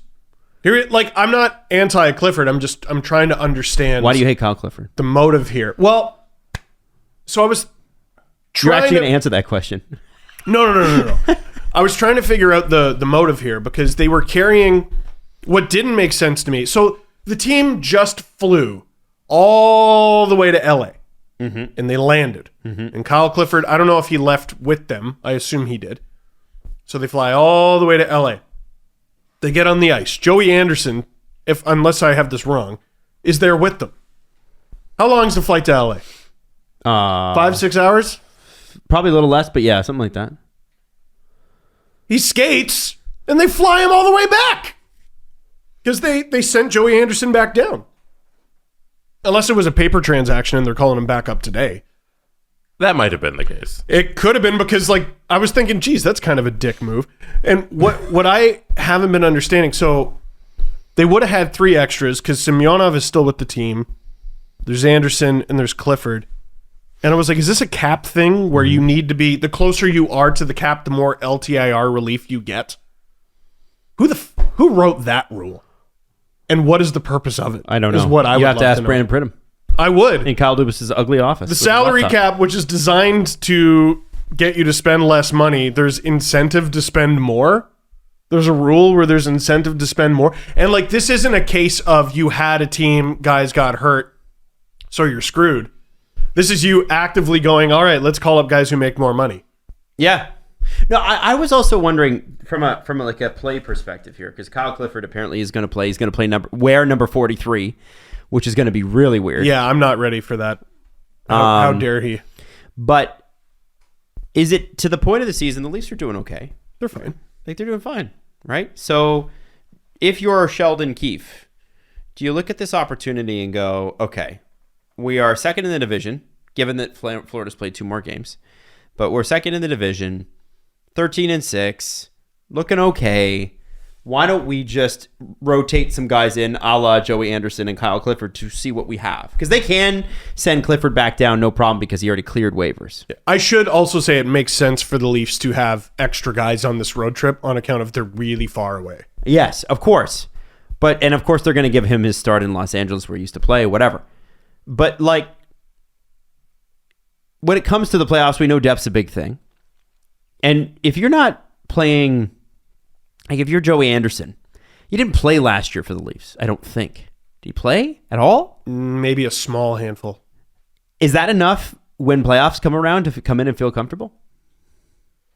Like, I'm not anti-Clifford. I'm trying to understand. Why do you hate Kyle Clifford? The motive here? Well, so I was You're trying actually to going to answer that question. No. I was trying to figure out the motive here because they were carrying what didn't make sense to me. So the team just flew all the way to LA and they landed. And Kyle Clifford, I don't know if he left with them. I assume he did. So they fly all the way to LA. They get on the ice. Joey Anderson, unless I have this wrong, is there with them. How long is the flight to LA? 5-6 hours? Probably a little less, but yeah, something like that. He skates, and they fly him all the way back. Because they sent Joey Anderson back down. Unless it was a paper transaction and they're calling him back up today. That might have been the case. It could have been because, like, I was thinking, geez, that's kind of a dick move. And what I haven't been understanding, so they would have had 3 extras because Semyonov is still with the team. There's Anderson and there's Clifford. And I was like, is this a cap thing where you need to be, the closer you are to the cap, the more LTIR relief you get? Who wrote that rule? And what is the purpose of it? I don't know. Is what I you would have to love ask know. Brandon Pridham I would. in Kyle Dubas's ugly office. The with his salary laptop. cap, which is designed to get you to spend less money, there's incentive to spend more. There's a rule where there's incentive to spend more. And like, this isn't a case of you had a team, guys got hurt, so you're screwed. This is you actively going, all right, let's call up guys who make more money. Yeah. No, I was also wondering from a like a play perspective here, because Kyle Clifford apparently is going to play. He's going to play number 43, which is going to be really weird. Yeah, I'm not ready for that. How dare he? But is it to the point of the season, the Leafs are doing okay. They're fine. Like, they're doing fine, right? So if you're Sheldon Keefe, do you look at this opportunity and go, okay, we are second in the division, given that Florida's played 2 more games, but we're second in the division, 13-6, looking okay. Why don't we just rotate some guys in, a la Joey Anderson and Kyle Clifford, to see what we have? Because they can send Clifford back down, no problem, because he already cleared waivers. I should also say it makes sense for the Leafs to have extra guys on this road trip on account of they're really far away. Yes, of course. And of course, they're going to give him his start in Los Angeles where he used to play, whatever. But like, when it comes to the playoffs, we know depth's a big thing. And if you're not playing, like if you're Joey Anderson, you didn't play last year for the Leafs, I don't think. Did he play at all? Maybe a small handful. Is that enough when playoffs come around to come in and feel comfortable?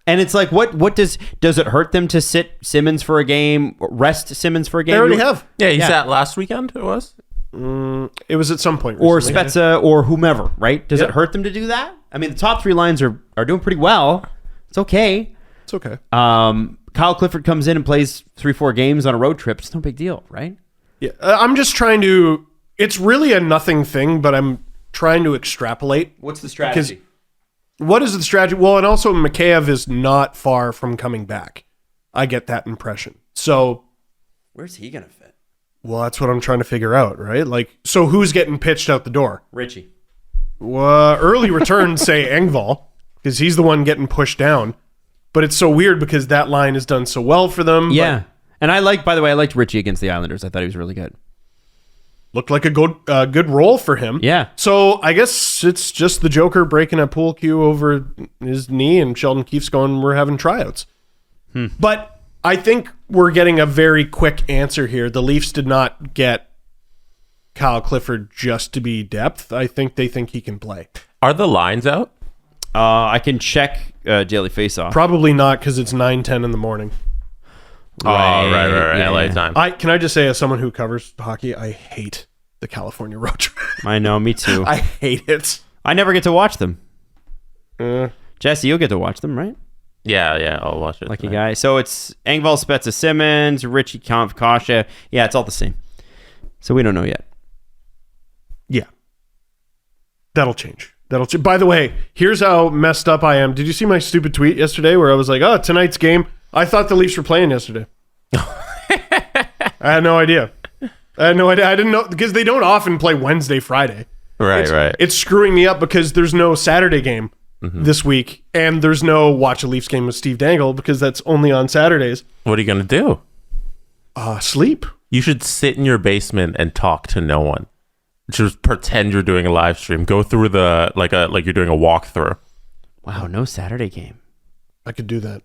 And it's like, what does it hurt them to sit Simmons for a game, rest Simmons for a game? They already have. Yeah, he sat last weekend, it was. It was at some point or recently. Spezza or whomever, right? Does it hurt them to do that? I mean, the top 3 lines are doing pretty well. It's okay. It's okay. Kyle Clifford comes in and plays 3-4 games on a road trip. It's no big deal, right? Yeah, I'm just trying to. It's really a nothing thing, but I'm trying to extrapolate. What's the strategy? What is the strategy? Well, and also Mikheyev is not far from coming back. I get that impression. So, where's he gonna fit? Well, that's what I'm trying to figure out, right? Like, so who's getting pitched out the door? Richie. Well, early returns say Engvall, because he's the one getting pushed down. But it's so weird because that line has done so well for them. Yeah. And I liked Richie against the Islanders. I thought he was really good. Looked like a good role for him. Yeah. So I guess it's just the Joker breaking a pool cue over his knee and Sheldon Keefe's going, we're having tryouts. But I think we're getting a very quick answer here. The Leafs did not get Kyle Clifford just to be depth. I think they think he can play. Are the lines out? I can check Daily Faceoff. Probably not because it's 9:10 in the morning. Right. Yeah, LA yeah. time. Can I just say, as someone who covers hockey, I hate the California road trip. I know, me too. I hate it. I never get to watch them. Jesse, you'll get to watch them, right? Yeah, I'll watch it. Lucky guy. So it's Engvall, Spezza, Simmons, Richie, Kampf, Kasha. Yeah, it's all the same. So we don't know yet. Yeah. That'll change. By the way, here's how messed up I am. Did you see my stupid tweet yesterday where I was like, oh, tonight's game? I thought the Leafs were playing yesterday. I had no idea. I didn't know, because they don't often play Wednesday, Friday. Right. It's screwing me up because there's no Saturday game this week, and there's no watch a Leafs game with Steve Dangle because that's only on Saturdays. What are you going to do? Sleep. You should sit in your basement and talk to no one. Just pretend you're doing a live stream. Go through the like you're doing a walkthrough. Wow, no Saturday game. I could do that.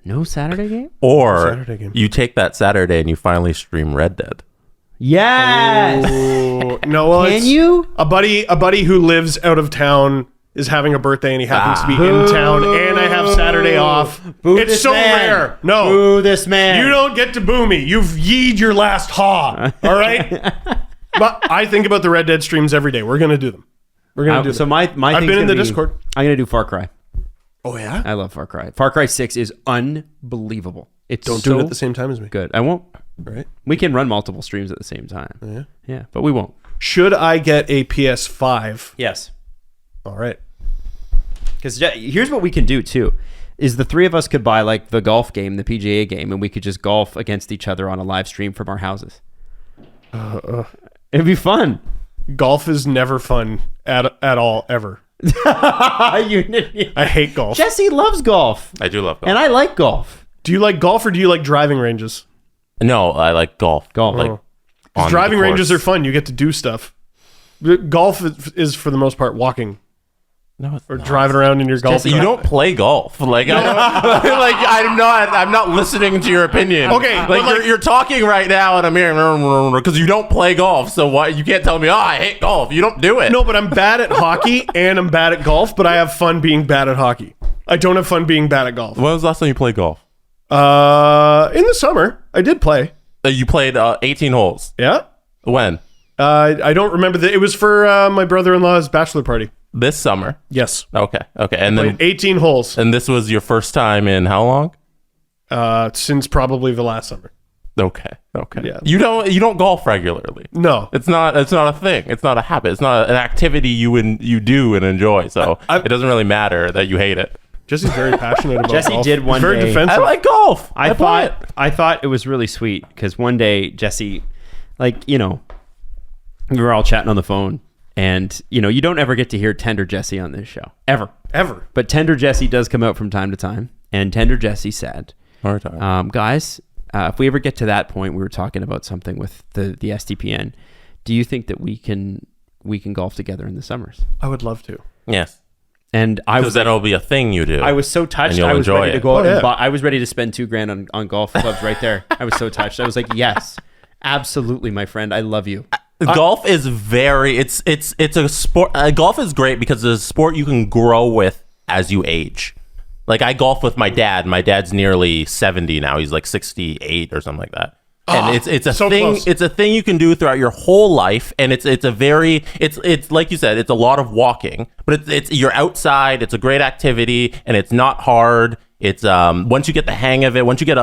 No Saturday game? Or Saturday game. you take that Saturday and you finally stream Red Dead. Yes. Oh, no, well, Can you? A buddy who lives out of town is having a birthday and he happens to be in town, and I have Saturday off. Boo It's this so man. rare. No. Boo this man. You don't get to boo me. You've yeed your last haw. All right? But I think about the Red Dead streams every day. We're going to do them. We're going to do them. So my I've thing's been in gonna the be- Discord. I'm going to do Far Cry. Oh, yeah? I love Far Cry. Far Cry 6 is unbelievable. It's Don't so do it at the same time as me. good. I won't. All right? We can run multiple streams at the same time. Yeah. Yeah, but we won't. Should I get a PS5? Yes. All right. Because here's what we can do too, is the three of us could buy like the golf game, the PGA game, and we could just golf against each other on a live stream from our houses. It'd be fun. Golf is never fun at all, ever. I hate golf. Jesse loves golf, I do love golf. and I like golf. Do you like golf or do you like driving ranges? No, I like golf. Golf. Like, Oh. on the Driving ranges course. are fun. You get to do stuff. Golf is for the most part walking. No, it's or not. driving around in your golf Jesse, you cart. don't play golf. Like, I'm not listening to your opinion. Okay, like, but like- you're talking right now, and I'm hearing because you don't play golf. So why you can't tell me? Oh, I hate golf. You don't do it. No, but I'm bad at hockey and I'm bad at golf. But I have fun being bad at hockey. I don't have fun being bad at golf. When was the last time you played golf? In the summer, I did play. You played 18 holes. Yeah. When? I don't remember it was for my brother-in-law's bachelor party. This summer. Yes. Okay. And then Played 18 holes and this was your first time in how long? since probably the last summer. Okay. Yeah. You don't golf regularly. No. It's not a thing. It's not a habit. It's not an activity you do and enjoy. So it doesn't really matter that you hate it. Jesse's very passionate about Jesse golf. did one Very day. defensive. I like golf. I play it. thought it was really sweet because one day Jesse, we were all chatting on the phone, and you don't ever get to hear Tender Jesse on this show ever. But Tender Jesse does come out from time to time, and Tender Jesse said, "Guys, if we ever get to that point, we were talking about something with the SDPN. Do you think that we can golf together in the summers?" I would love to. Yes. And Because then it'll be a thing you do. I was so touched. And you'll I was enjoy ready to it. go out Oh, yeah. and I was ready to spend $2,000 on golf clubs right there. I was so touched. I was like, yes, absolutely, my friend. I love you. Golf is it's a sport. Golf is great because it's a sport you can grow with as you age. Like I golf with my dad. My dad's nearly 70 now. He's like 68 or something like that. And it's a so thing. close. It's a thing you can do throughout your whole life, and it's like you said, it's a lot of walking, but it's you're outside. It's a great activity, and it's not hard. It's once you get the hang of it, once you get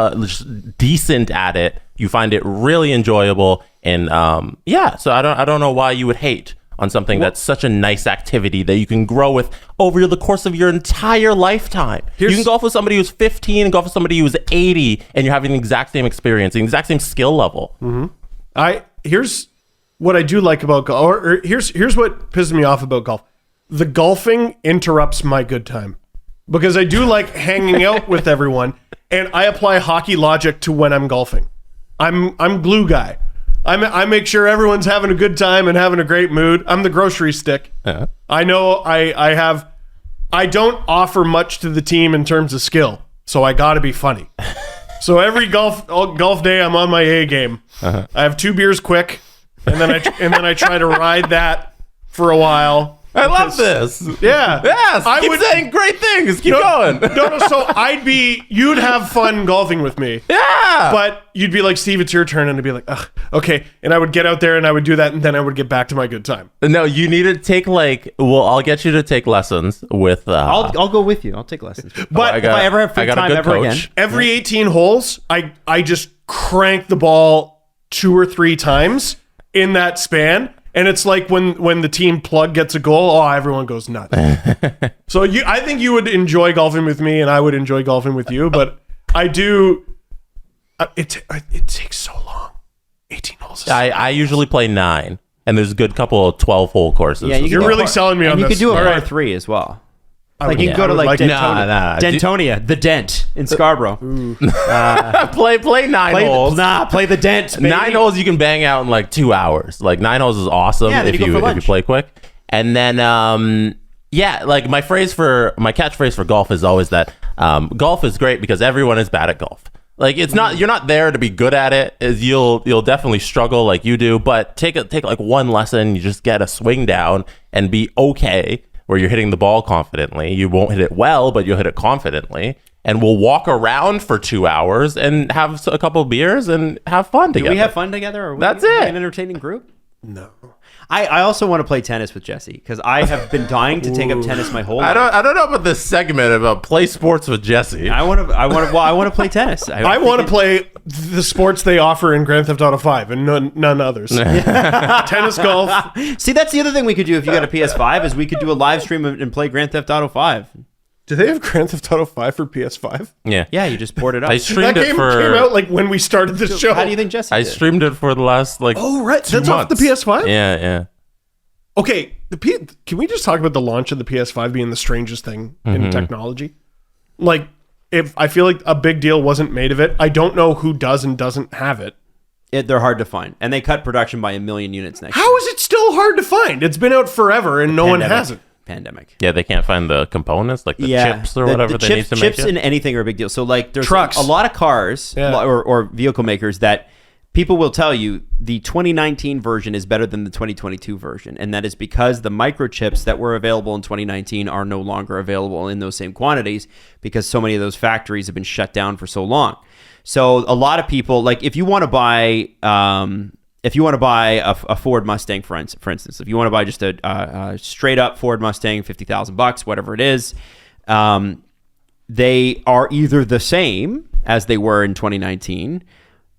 decent at it, you find it really enjoyable. And so I don't know why you would hate on something that's such a nice activity that you can grow with over the course of your entire lifetime. You can golf with somebody who's 15 and golf with somebody who's 80, and you're having the exact same experience, the exact same skill level. Here's what I do like about golf, or here's what pisses me off about golf. The golfing interrupts my good time because I do like hanging out with everyone, and I apply hockey logic to when I'm golfing. I'm glue guy. I make sure everyone's having a good time and having a great mood. I'm the grocery stick. Yeah. I know I don't offer much to the team in terms of skill, so I got to be funny. So every golf day, I'm on my A game. I have 2 beers quick, and then I try to ride that for a while. I love this. Yeah. Yes. I Keep would- saying great things. Keep going. No. So you'd have fun golfing with me. Yeah. But you'd be like, Steve, it's your turn. And I'd be like, ugh, okay. And I would get out there and I would do that. And then I would get back to my good time. No, you need to take I'll get you to take lessons with. I'll go with you. I'll take lessons. But if I ever have free I got a time good ever coach. again, every 18 holes, I just crank the ball 2 or 3 times in that span. And it's like when the team plug gets a goal, everyone goes nuts. So I think you would enjoy golfing with me, and I would enjoy golfing with you. But I do. It takes so long. 18 holes. I usually play 9, and there's a good couple of 12-hole courses. yeah, You're really selling me on and you this. could do a All par right. 3 as well. I Like would- you can go I to would like like- Dentonia, Nah. Dentonia, the Dent in Scarborough. play 9 holes. Play the Dent. Baby. 9 holes you can bang out in like 2 hours. Like 9 holes is awesome Yeah, then if you go for you lunch. play quick. And then like my catchphrase for golf is always that golf is great because everyone is bad at golf. Like it's not, you're not there to be good at it. You'll definitely struggle like you do, but take like one lesson, you just get a swing down and be okay where you're hitting the ball confidently. You won't hit it well, but you'll hit it confidently. And we'll walk around for 2 hours and have a couple of beers and have fun together. Do we have fun together? Are we, That's are we it. an entertaining group? No. I also want to play tennis with Jesse because I have been dying to take up tennis my whole life. I don't know about this segment about play sports with Jesse. I want to play tennis. I want to play the sports they offer in Grand Theft Auto 5 and none others. Tennis, golf. See, that's the other thing we could do if you got a PS5 is we could do a live stream and play Grand Theft Auto 5. Do they have Grand Theft Auto 5 for PS5? Yeah. Yeah, you just port it up. I That streamed game it for came out like when we started the show. How do you think Jesse I did? streamed it for the last like Oh, right. 2 That's off the months. PS5? Yeah. Okay, can we just talk about the launch of the PS5 being the strangest thing in technology? Like, if I feel like a big deal wasn't made of it, I don't know who does and doesn't have it. They're hard to find, and they cut production by 1 million units next year. How is it still hard to find? It's been out forever and no one Pandemic. has it. pandemic. Yeah, they can't find the components, like the chips or whatever they need to make chips it. in anything are a big deal. So like there's Trucks. a lot of cars or vehicle makers that people will tell you the 2019 version is better than the 2022 version. And that is because the microchips that were available in 2019 are no longer available in those same quantities because so many of those factories have been shut down for so long. So a lot of people, like if you want to buy a Ford Mustang, for instance, if you want to buy just a straight up Ford Mustang, $50,000, whatever it is, they are either the same as they were in 2019,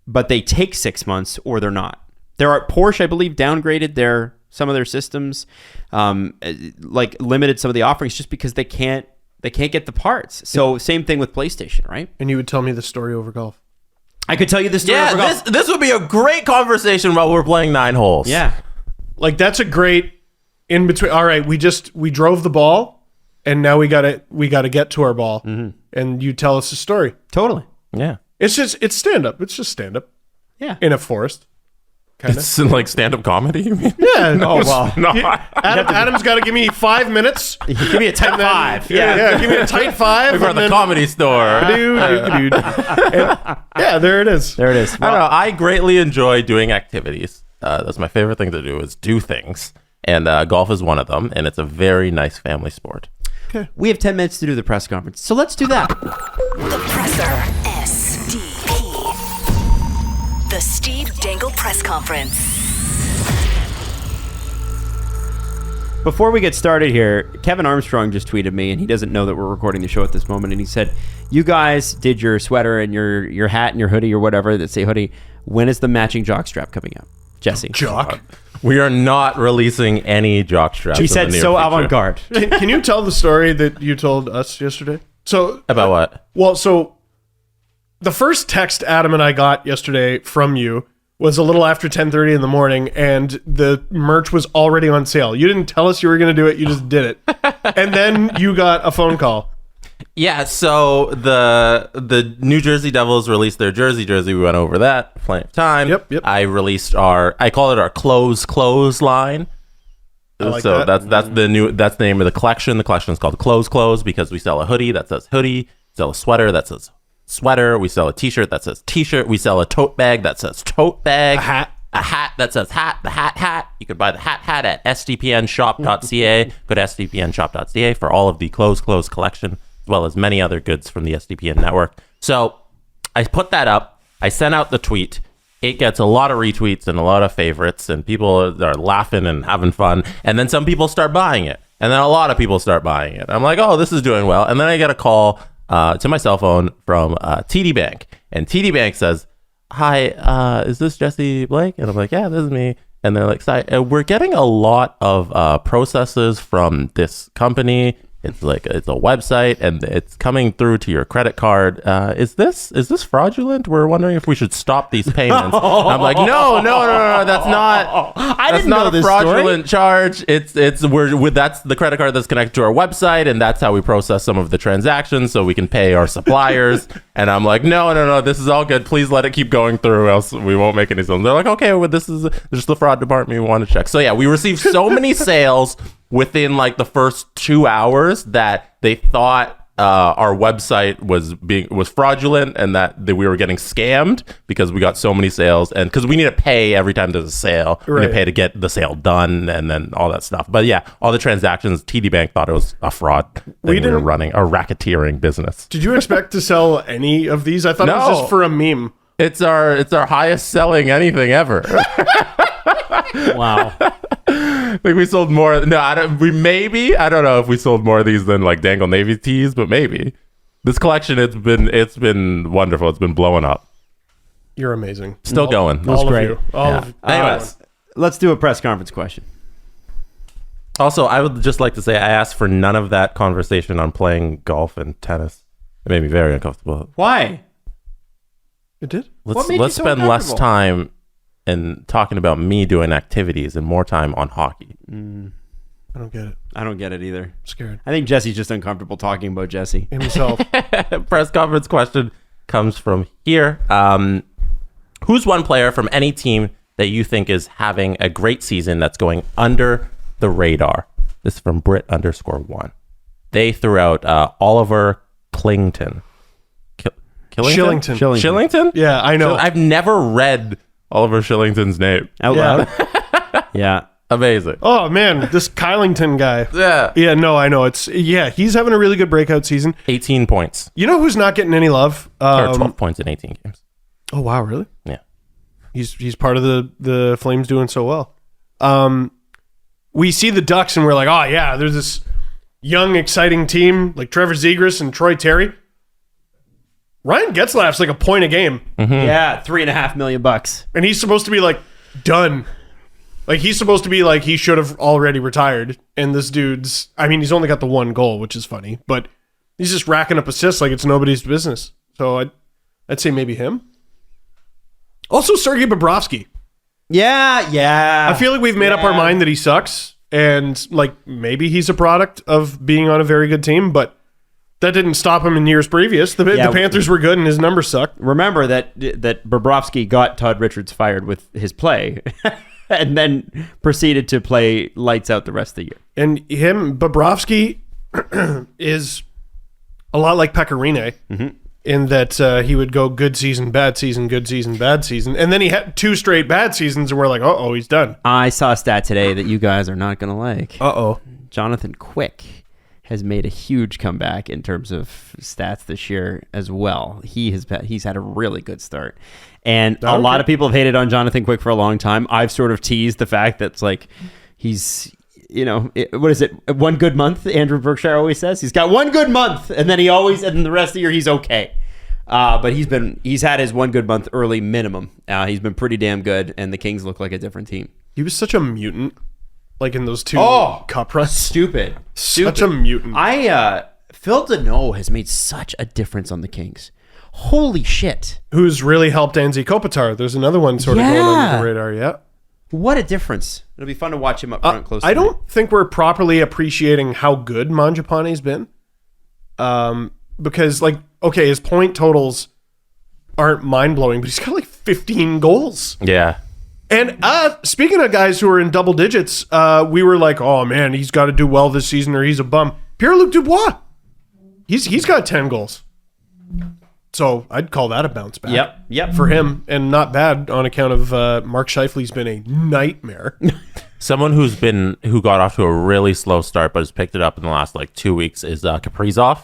but they take 6 months or they're not. Porsche, I believe, downgraded some of their systems, like limited some of the offerings just because they can't get the parts. So same thing with PlayStation, right? And you would tell me the story over golf. I could tell you the story. Yeah, this would be a great conversation while we're playing 9 holes. Yeah. Like that's a great in between. All right, we drove the ball, and now we gotta get to our ball, and you tell us a story. Totally. Yeah. It's stand up. It's just stand up. Yeah. In a forest. Kinda. It's like stand-up comedy, you mean? Yeah. Oh, well. No. Adam's got to give me 5 minutes. Give me a tight 5. Yeah, give me a tight 5. We're at the comedy store. Dude. Yeah, there it is. There it is. I don't know. I greatly enjoy doing activities. That's my favorite thing to do is do things. And golf is one of them. And it's a very nice family sport. We have 10 minutes to do the press conference. So let's do that. The Presser. SDP. The Steve Dangle Press Conference. Before we get started here, Kevin Armstrong just tweeted me, and he doesn't know that we're recording the show at this moment. And he said, "You guys did your sweater and your hat and your hoodie or whatever that say hoodie. When is the matching jock strap coming out, Jesse?" Jock. We are not releasing any jock straps. He said, "So avant-garde." Can you tell the story that you told us yesterday? So About what? Well, so the first text Adam and I got yesterday from you was a little after 10:30 in the morning, and the merch was already on sale. You didn't tell us you were going to do it. You just did it. And then you got a phone call. Yeah, so the New Jersey Devils released their jersey. We went over that plenty of time. Yep. I released I call it our close line. I like so that. that's the name of the collection. The collection is called Close because we sell a hoodie that says hoodie, sell a sweater that says sweater, we sell a t-shirt that says t-shirt, we sell a tote bag that says tote bag, a hat that says hat, the hat. You could buy the hat at sdpnshop.ca. Go to sdpnshop.ca for all of the close collection, as well as many other goods from the SDPN network. So I put that up. I sent out the tweet. It gets a lot of retweets and a lot of favorites, and people are laughing and having fun. And then some people start buying it. And then a lot of people start buying it. I'm like, oh, this is doing well. And then I get a call to my cell phone from TD Bank. And TD Bank says, "Hi, is this Jesse Blake?" And I'm like, "Yeah, this is me." And they're like, "We're getting a lot of processes from this company. It's a website, and it's coming through to your credit card. Is this fraudulent? We're wondering if we should stop these payments." I'm like, no, that's not. That's not a fraudulent charge. That's the credit card that's connected to our website, and that's how we process some of the transactions, so we can pay our suppliers. And I'm like, no, this is all good. Please let it keep going through, else we won't make any sales. They're like, okay, well, this is just the fraud department. We want to check. So yeah, we received so many sales within like the first 2 hours that they thought our website was fraudulent and that we were getting scammed because we got so many sales, and because we need to pay every time there's a sale. We need to pay to get the sale done and then all that stuff. But yeah, all the transactions, TD Bank thought it was a fraud thing. We were running a racketeering business. Did you expect to sell any of these? I thought it was just for a meme. It's our highest selling anything ever. Wow. I think we sold more. No, I don't know if we sold more of these than like Dangle Navy tees, but maybe. This collection, it's been wonderful. It's been blowing up. You're amazing. Still going. All great. of you. Anyways, Let's do a press conference question. also, I would just like to say I asked for none of that conversation on playing golf and tennis. It made me very uncomfortable. Why? It did? What made you Let's so spend less uncomfortable? time and talking about me doing activities and more time on hockey. I don't get it. I don't get it either. I'm scared. I think Jesse's just uncomfortable talking about Jesse. Himself. Press conference question comes from here. Who's one player from any team that you think is having a great season that's going under the radar? This is from Brit_1. They threw out Oliver Klington. Shillington. Shillington? Yeah, I know. I've never read Oliver Shillington's name. Out loud. Yeah. Amazing. Oh man, this Kylington guy. Yeah. Yeah, no, I know. He's having a really good breakout season. 18 points. You know who's not getting any love? Or 12 points in 18 games. Oh wow, really? Yeah. He's part of the Flames doing so well. We see the Ducks and we're like, oh yeah, there's this young, exciting team like Trevor Zegras and Troy Terry. Ryan Getzlaf's like a point a game. Mm-hmm. Yeah, $3.5 million. And he's supposed to be like done. Like he's supposed to be like he should have already retired. And this dude's, I mean, he's only got the one goal, which is funny, but he's just racking up assists like it's nobody's business. So I'd say maybe him. Also, Sergei Bobrovsky. Yeah. I feel like we've made up our mind that he sucks, and like maybe he's a product of being on a very good team, but that didn't stop him in years previous. The Panthers were good and his numbers sucked. Remember that Bobrovsky got Todd Richards fired with his play and then proceeded to play lights out the rest of the year. And Bobrovsky is a lot like Pecorine in that he would go good season, bad season, good season, bad season. And then he had 2 straight bad seasons and we're like, uh-oh, he's done. I saw a stat today that you guys are not going to like. Uh-oh. Jonathan Quick has made a huge comeback in terms of stats this year as well. He's had a really good start. And a lot of people have hated on Jonathan Quick for a long time. I've sort of teased the fact that it's like he's, what is it? One good month, Andrew Berkshire always says. He's got one good month, and then and the rest of the year he's okay. But he's had his one good month early minimum. He's been pretty damn good, and the Kings look like a different team. He was such a mutant, like in those 2 cup runs. Stupid. Such a mutant. Phil Deneau has made such a difference on the Kings. Holy shit. Who's really helped Anze Kopitar. There's another one sort of going under the radar, yeah. What a difference. It'll be fun to watch him up front close. I don't think we're properly appreciating how good Mangiapane's been. Because, like, okay, his point totals aren't mind-blowing, but he's got, like, 15 goals. Yeah. And speaking of guys who are in double digits, we were like, oh, man, he's got to do well this season or he's a bum. Pierre-Luc Dubois. He's got 10 goals. So I'd call that a bounce back. Yep. For him, and not bad on account of Mark Scheifele's been a nightmare. Someone who got off to a really slow start but has picked it up in the last 2 weeks is Kaprizov.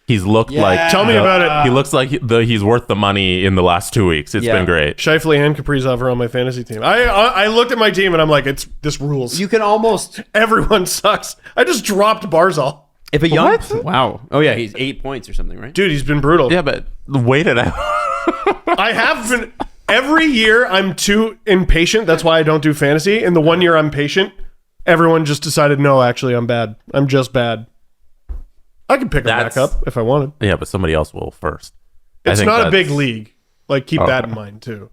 He's looked like... Tell me about it. He looks like he's worth the money in the last 2 weeks. It's been great. Scheifele and Kaprizov are on my fantasy team. I looked at my team and I'm like, this rules. You can almost... Everyone sucks. I just dropped Barzal. If a young... Wow. Oh, yeah, he's 8 points or something, right? Dude, he's been brutal. Yeah, but wait it out. I have been... Every year I'm too impatient. That's why I don't do fantasy. And the one year I'm patient, everyone just decided, no, actually, I'm bad. I'm just bad. I can pick him back up if I wanted. Yeah, but somebody else will first. It's not a big league. Keep that in mind, too.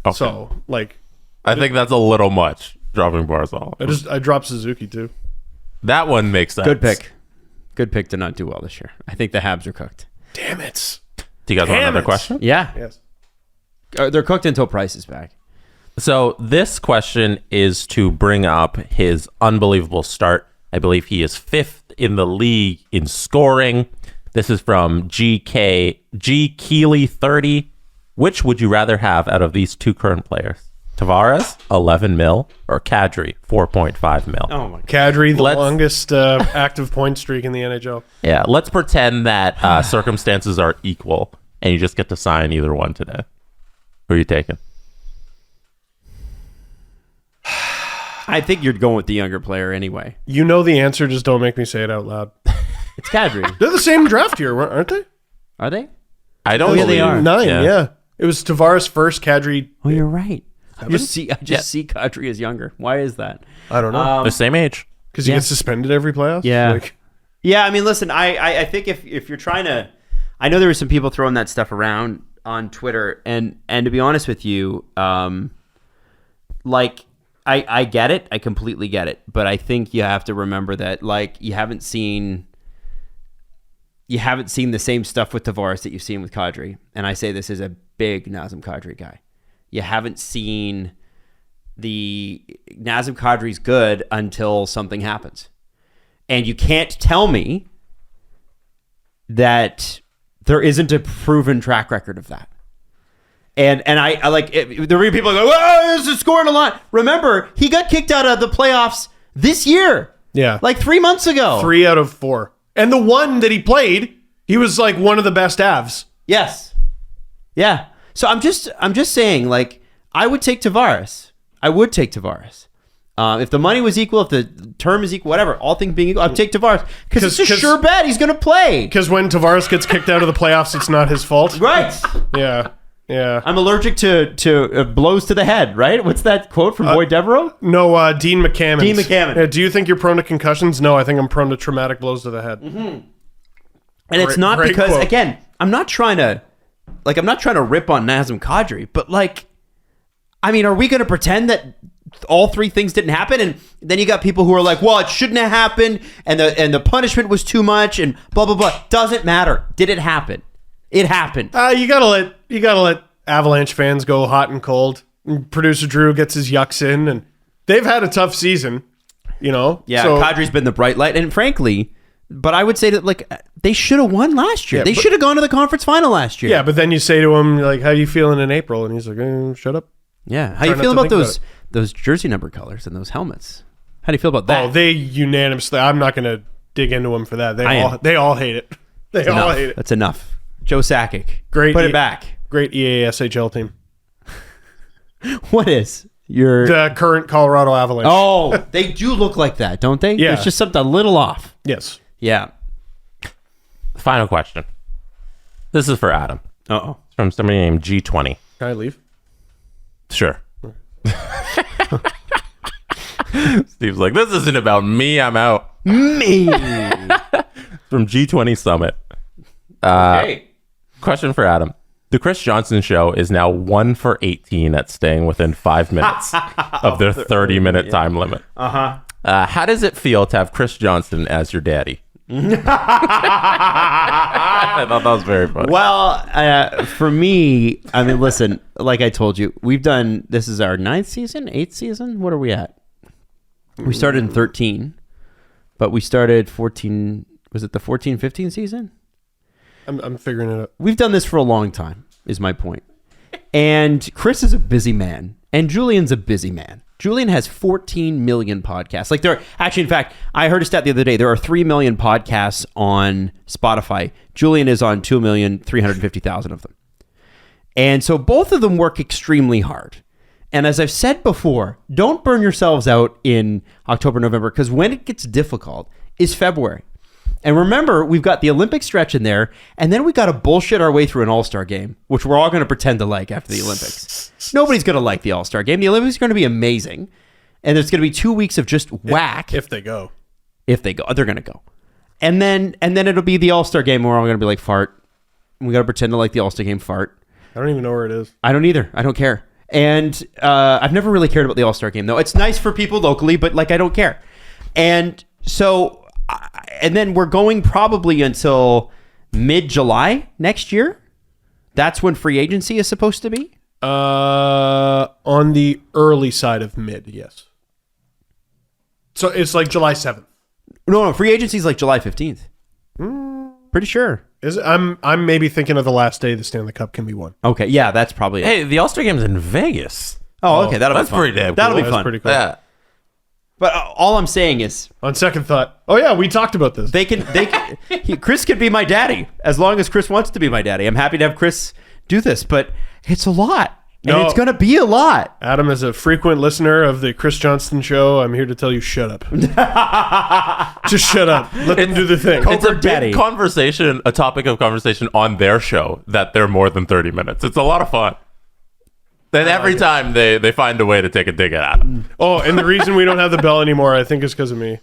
Okay. So, I think that's a little much, dropping Barzal. I dropped Suzuki, too. That one makes sense. Good pick to not do well this year. I think the Habs are cooked. Damn it. Do you guys want another question? Yeah. Yes. They're cooked until Price is back. So this question is to bring up his unbelievable start. I believe he is 5th in the league in scoring. This is from G Keeley 30. Which would you rather have out of these 2 current players? Tavares, 11 mil, or Kadri, 4.5 mil? Oh my God. Kadri, the longest active point streak in the NHL. Yeah, let's pretend that circumstances are equal and you just get to sign either one today. Who are you taking? I think you're going with the younger player anyway. You know the answer, just don't make me say it out loud. It's Kadri. They're the same draft year, aren't they? Are they? I don't believe they are. 9, yeah. It was Tavares first, Kadri. Oh, you're right. I just see Kadri as younger. Why is that? I don't know. The same age. Because he gets suspended every playoff? Yeah. Yeah, I mean, listen, I think if you're trying to... I know there were some people throwing that stuff around on Twitter, and to be honest with you, I get it. I completely get it. But I think you have to remember that, you haven't seen the same stuff with Tavares that you've seen with Kadri. And I say this as a big Nazem Kadri guy. You haven't seen the Nazem Kadri's good until something happens. And you can't tell me that there isn't a proven track record of that. And I like it, the people go, "Oh, this is scoring a lot." Remember, he got kicked out of the playoffs this year. Yeah. Like 3 months ago. 3 out of 4. And the one that he played, he was like one of the best Avs. Yes. Yeah. So I'm just saying, like, I would take Tavares. I would take Tavares. If the money was equal, if the term is equal, whatever, all things being equal, I'd take Tavares. Because it's a sure bet he's going to play. Because when Tavares gets kicked out of the playoffs, it's not his fault. Right. Yeah. Yeah. I'm allergic to blows to the head, right? What's that quote from Boyd Devereaux? No, Dean McCammon. Dean McCammon. Yeah, do you think you're prone to concussions? No, I think I'm prone to traumatic blows to the head. Mm-hmm. And it's not because, quote. Again, I'm not trying to rip on Nazem Kadri, but like, I mean, are we going to pretend that all 3 things didn't happen? And then you got people who are like, well, it shouldn't have happened, and the punishment was too much, and blah blah blah. Doesn't matter. Did it happen? It happened. You gotta let Avalanche fans go hot and cold. And Producer Drew gets his yucks in, and they've had a tough season. You know. Yeah, so, Kadri's been the bright light, and frankly, but I would say that like they should have won last year. They should have gone to the conference final last year. Yeah, but then you say to him like, "How you feeling in April?" And he's like, "Shut up." Yeah. How you feel about those jersey number colors and those helmets? How do you feel about that? Oh, they unanimously. I'm not going to dig into them for that. They all hate it. They all hate it. That's enough. Joe Sakic. Great. Put it back. Great EASHL team. What is the current Colorado Avalanche? Oh, they do look like that, don't they? Yeah. There's just something a little off. Yes. Yeah. Final question. This is for Adam. Uh-oh. It's from somebody named G20. Can I leave? Sure. Steve's like, this isn't about me. I'm out. Me. From G20 Summit. Okay. Question for Adam. The Chris Johnson Show is now 1 for 18 at staying within 5 minutes of their 30-minute time limit. Uh-huh. How does it feel to have Chris Johnson as your daddy? I thought that was very funny. Well, for me, I mean, listen, like I told you, this is our 9th season, 8th season? What are we at? We started in 13, but we started 14, was it the 14-15 season? I'm figuring it out. We've done this for a long time, is my point. And Chris is a busy man, and Julian's a busy man. Julian has 14 million podcasts. Like in fact, I heard a stat the other day. There are 3 million podcasts on Spotify. Julian is on 2,350,000 of them. And so both of them work extremely hard. And as I've said before, don't burn yourselves out in October, November, because when it gets difficult is February. And remember, we've got the Olympic stretch in there, and then we got to bullshit our way through an All-Star game, which we're all going to pretend to like after the Olympics. Nobody's going to like the All-Star game. The Olympics are going to be amazing, and there's going to be 2 weeks of just whack. If they go. If they go. They're going to go. And then it'll be the All-Star game where we're all going to be like, fart. We got to pretend to like the All-Star game, fart. I don't even know where it is. I don't either. I don't care. And I've never really cared about the All-Star game, though. It's nice for people locally, but like I don't care. And so... and then we're going probably until mid-July next year. That's when free agency is supposed to be. On the early side of mid, yes. So it's like July 7th. No, free agency is like July 15th. Pretty sure. Is it? I'm maybe thinking of the last day the Stanley Cup can be won. Okay, yeah, that's probably it. Hey, the All-Star Game's in Vegas. Oh, okay, that'll be That's fun. pretty damn That'll cool. be That's fun. pretty cool. Yeah. But all I'm saying is, On second thought, oh yeah, we talked about this. Chris could be my daddy as long as Chris wants to be my daddy. I'm happy to have Chris do this, but it's a lot. And No. it's going to be a lot. Adam is a frequent listener of the Chris Johnston Show. I'm here to tell you, shut up. Just shut up. Let them do the thing. It's a Covert daddy. big conversation, a topic of conversation on their show that they're more than 30 minutes. It's a lot of fun. Then every time they find a way to take a dig at Adam. Oh, and the reason we don't have the bell anymore, I think, is because of me.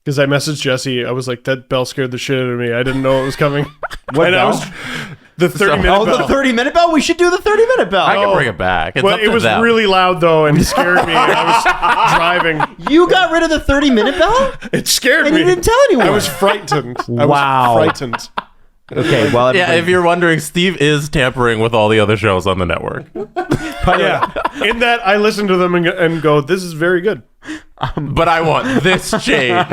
Because I messaged Jesse. I was like, that bell scared the shit out of me. I didn't know it was coming. What and bell? I was the 30-minute bell. The 30-minute bell? We should do the 30-minute bell. I can bring it back. It's Well, up it to was them. really loud, though, and scared me. I was driving. You got rid of the 30-minute bell? It scared And me. you didn't tell anyone. I was frightened. Wow. I was frightened. Okay, well, Yeah, everybody- if you're wondering, Steve is tampering with all the other shows on the network. Yeah. In that, I listen to them and go, this is very good. But I want this changed.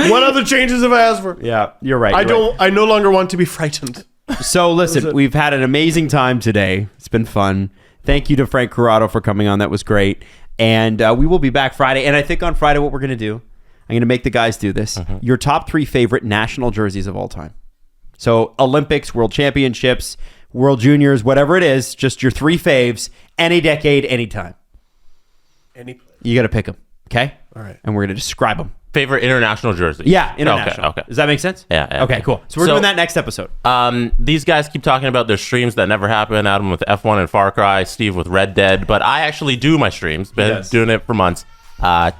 What other changes have I asked for? yeah, you're right. I no longer want to be frightened. So listen, we've had an amazing time today. It's been fun. Thank you to Frank Corrado for coming on. That was great. And we will be back Friday. And I think on Friday, what we're going to do, I'm going to make the guys do this. Your top 3 favorite national jerseys of all time. So Olympics, World Championships, World Juniors, whatever it is, just your 3 faves, any decade, anytime. Any place. You got to pick them. Okay? All right. And we're going to describe them. Favorite international jersey? Yeah, international. Okay. Does that make sense? Yeah. Okay, cool. So we're doing that next episode. These guys keep talking about their streams that never happen. Adam with F1 and Far Cry, Steve with Red Dead. But I actually do my streams. Been doing it for months.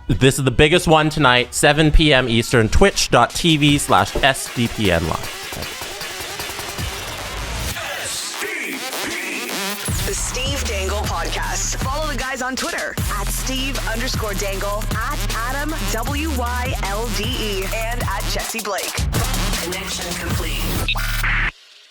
This is the biggest one tonight, 7 p.m. Eastern, twitch.tv/SDPN Live. The Steve Dangle Podcast. Follow the guys on Twitter at Steve_Dangle, at Adam WYLDE, and at Jesse Blake. Connection complete.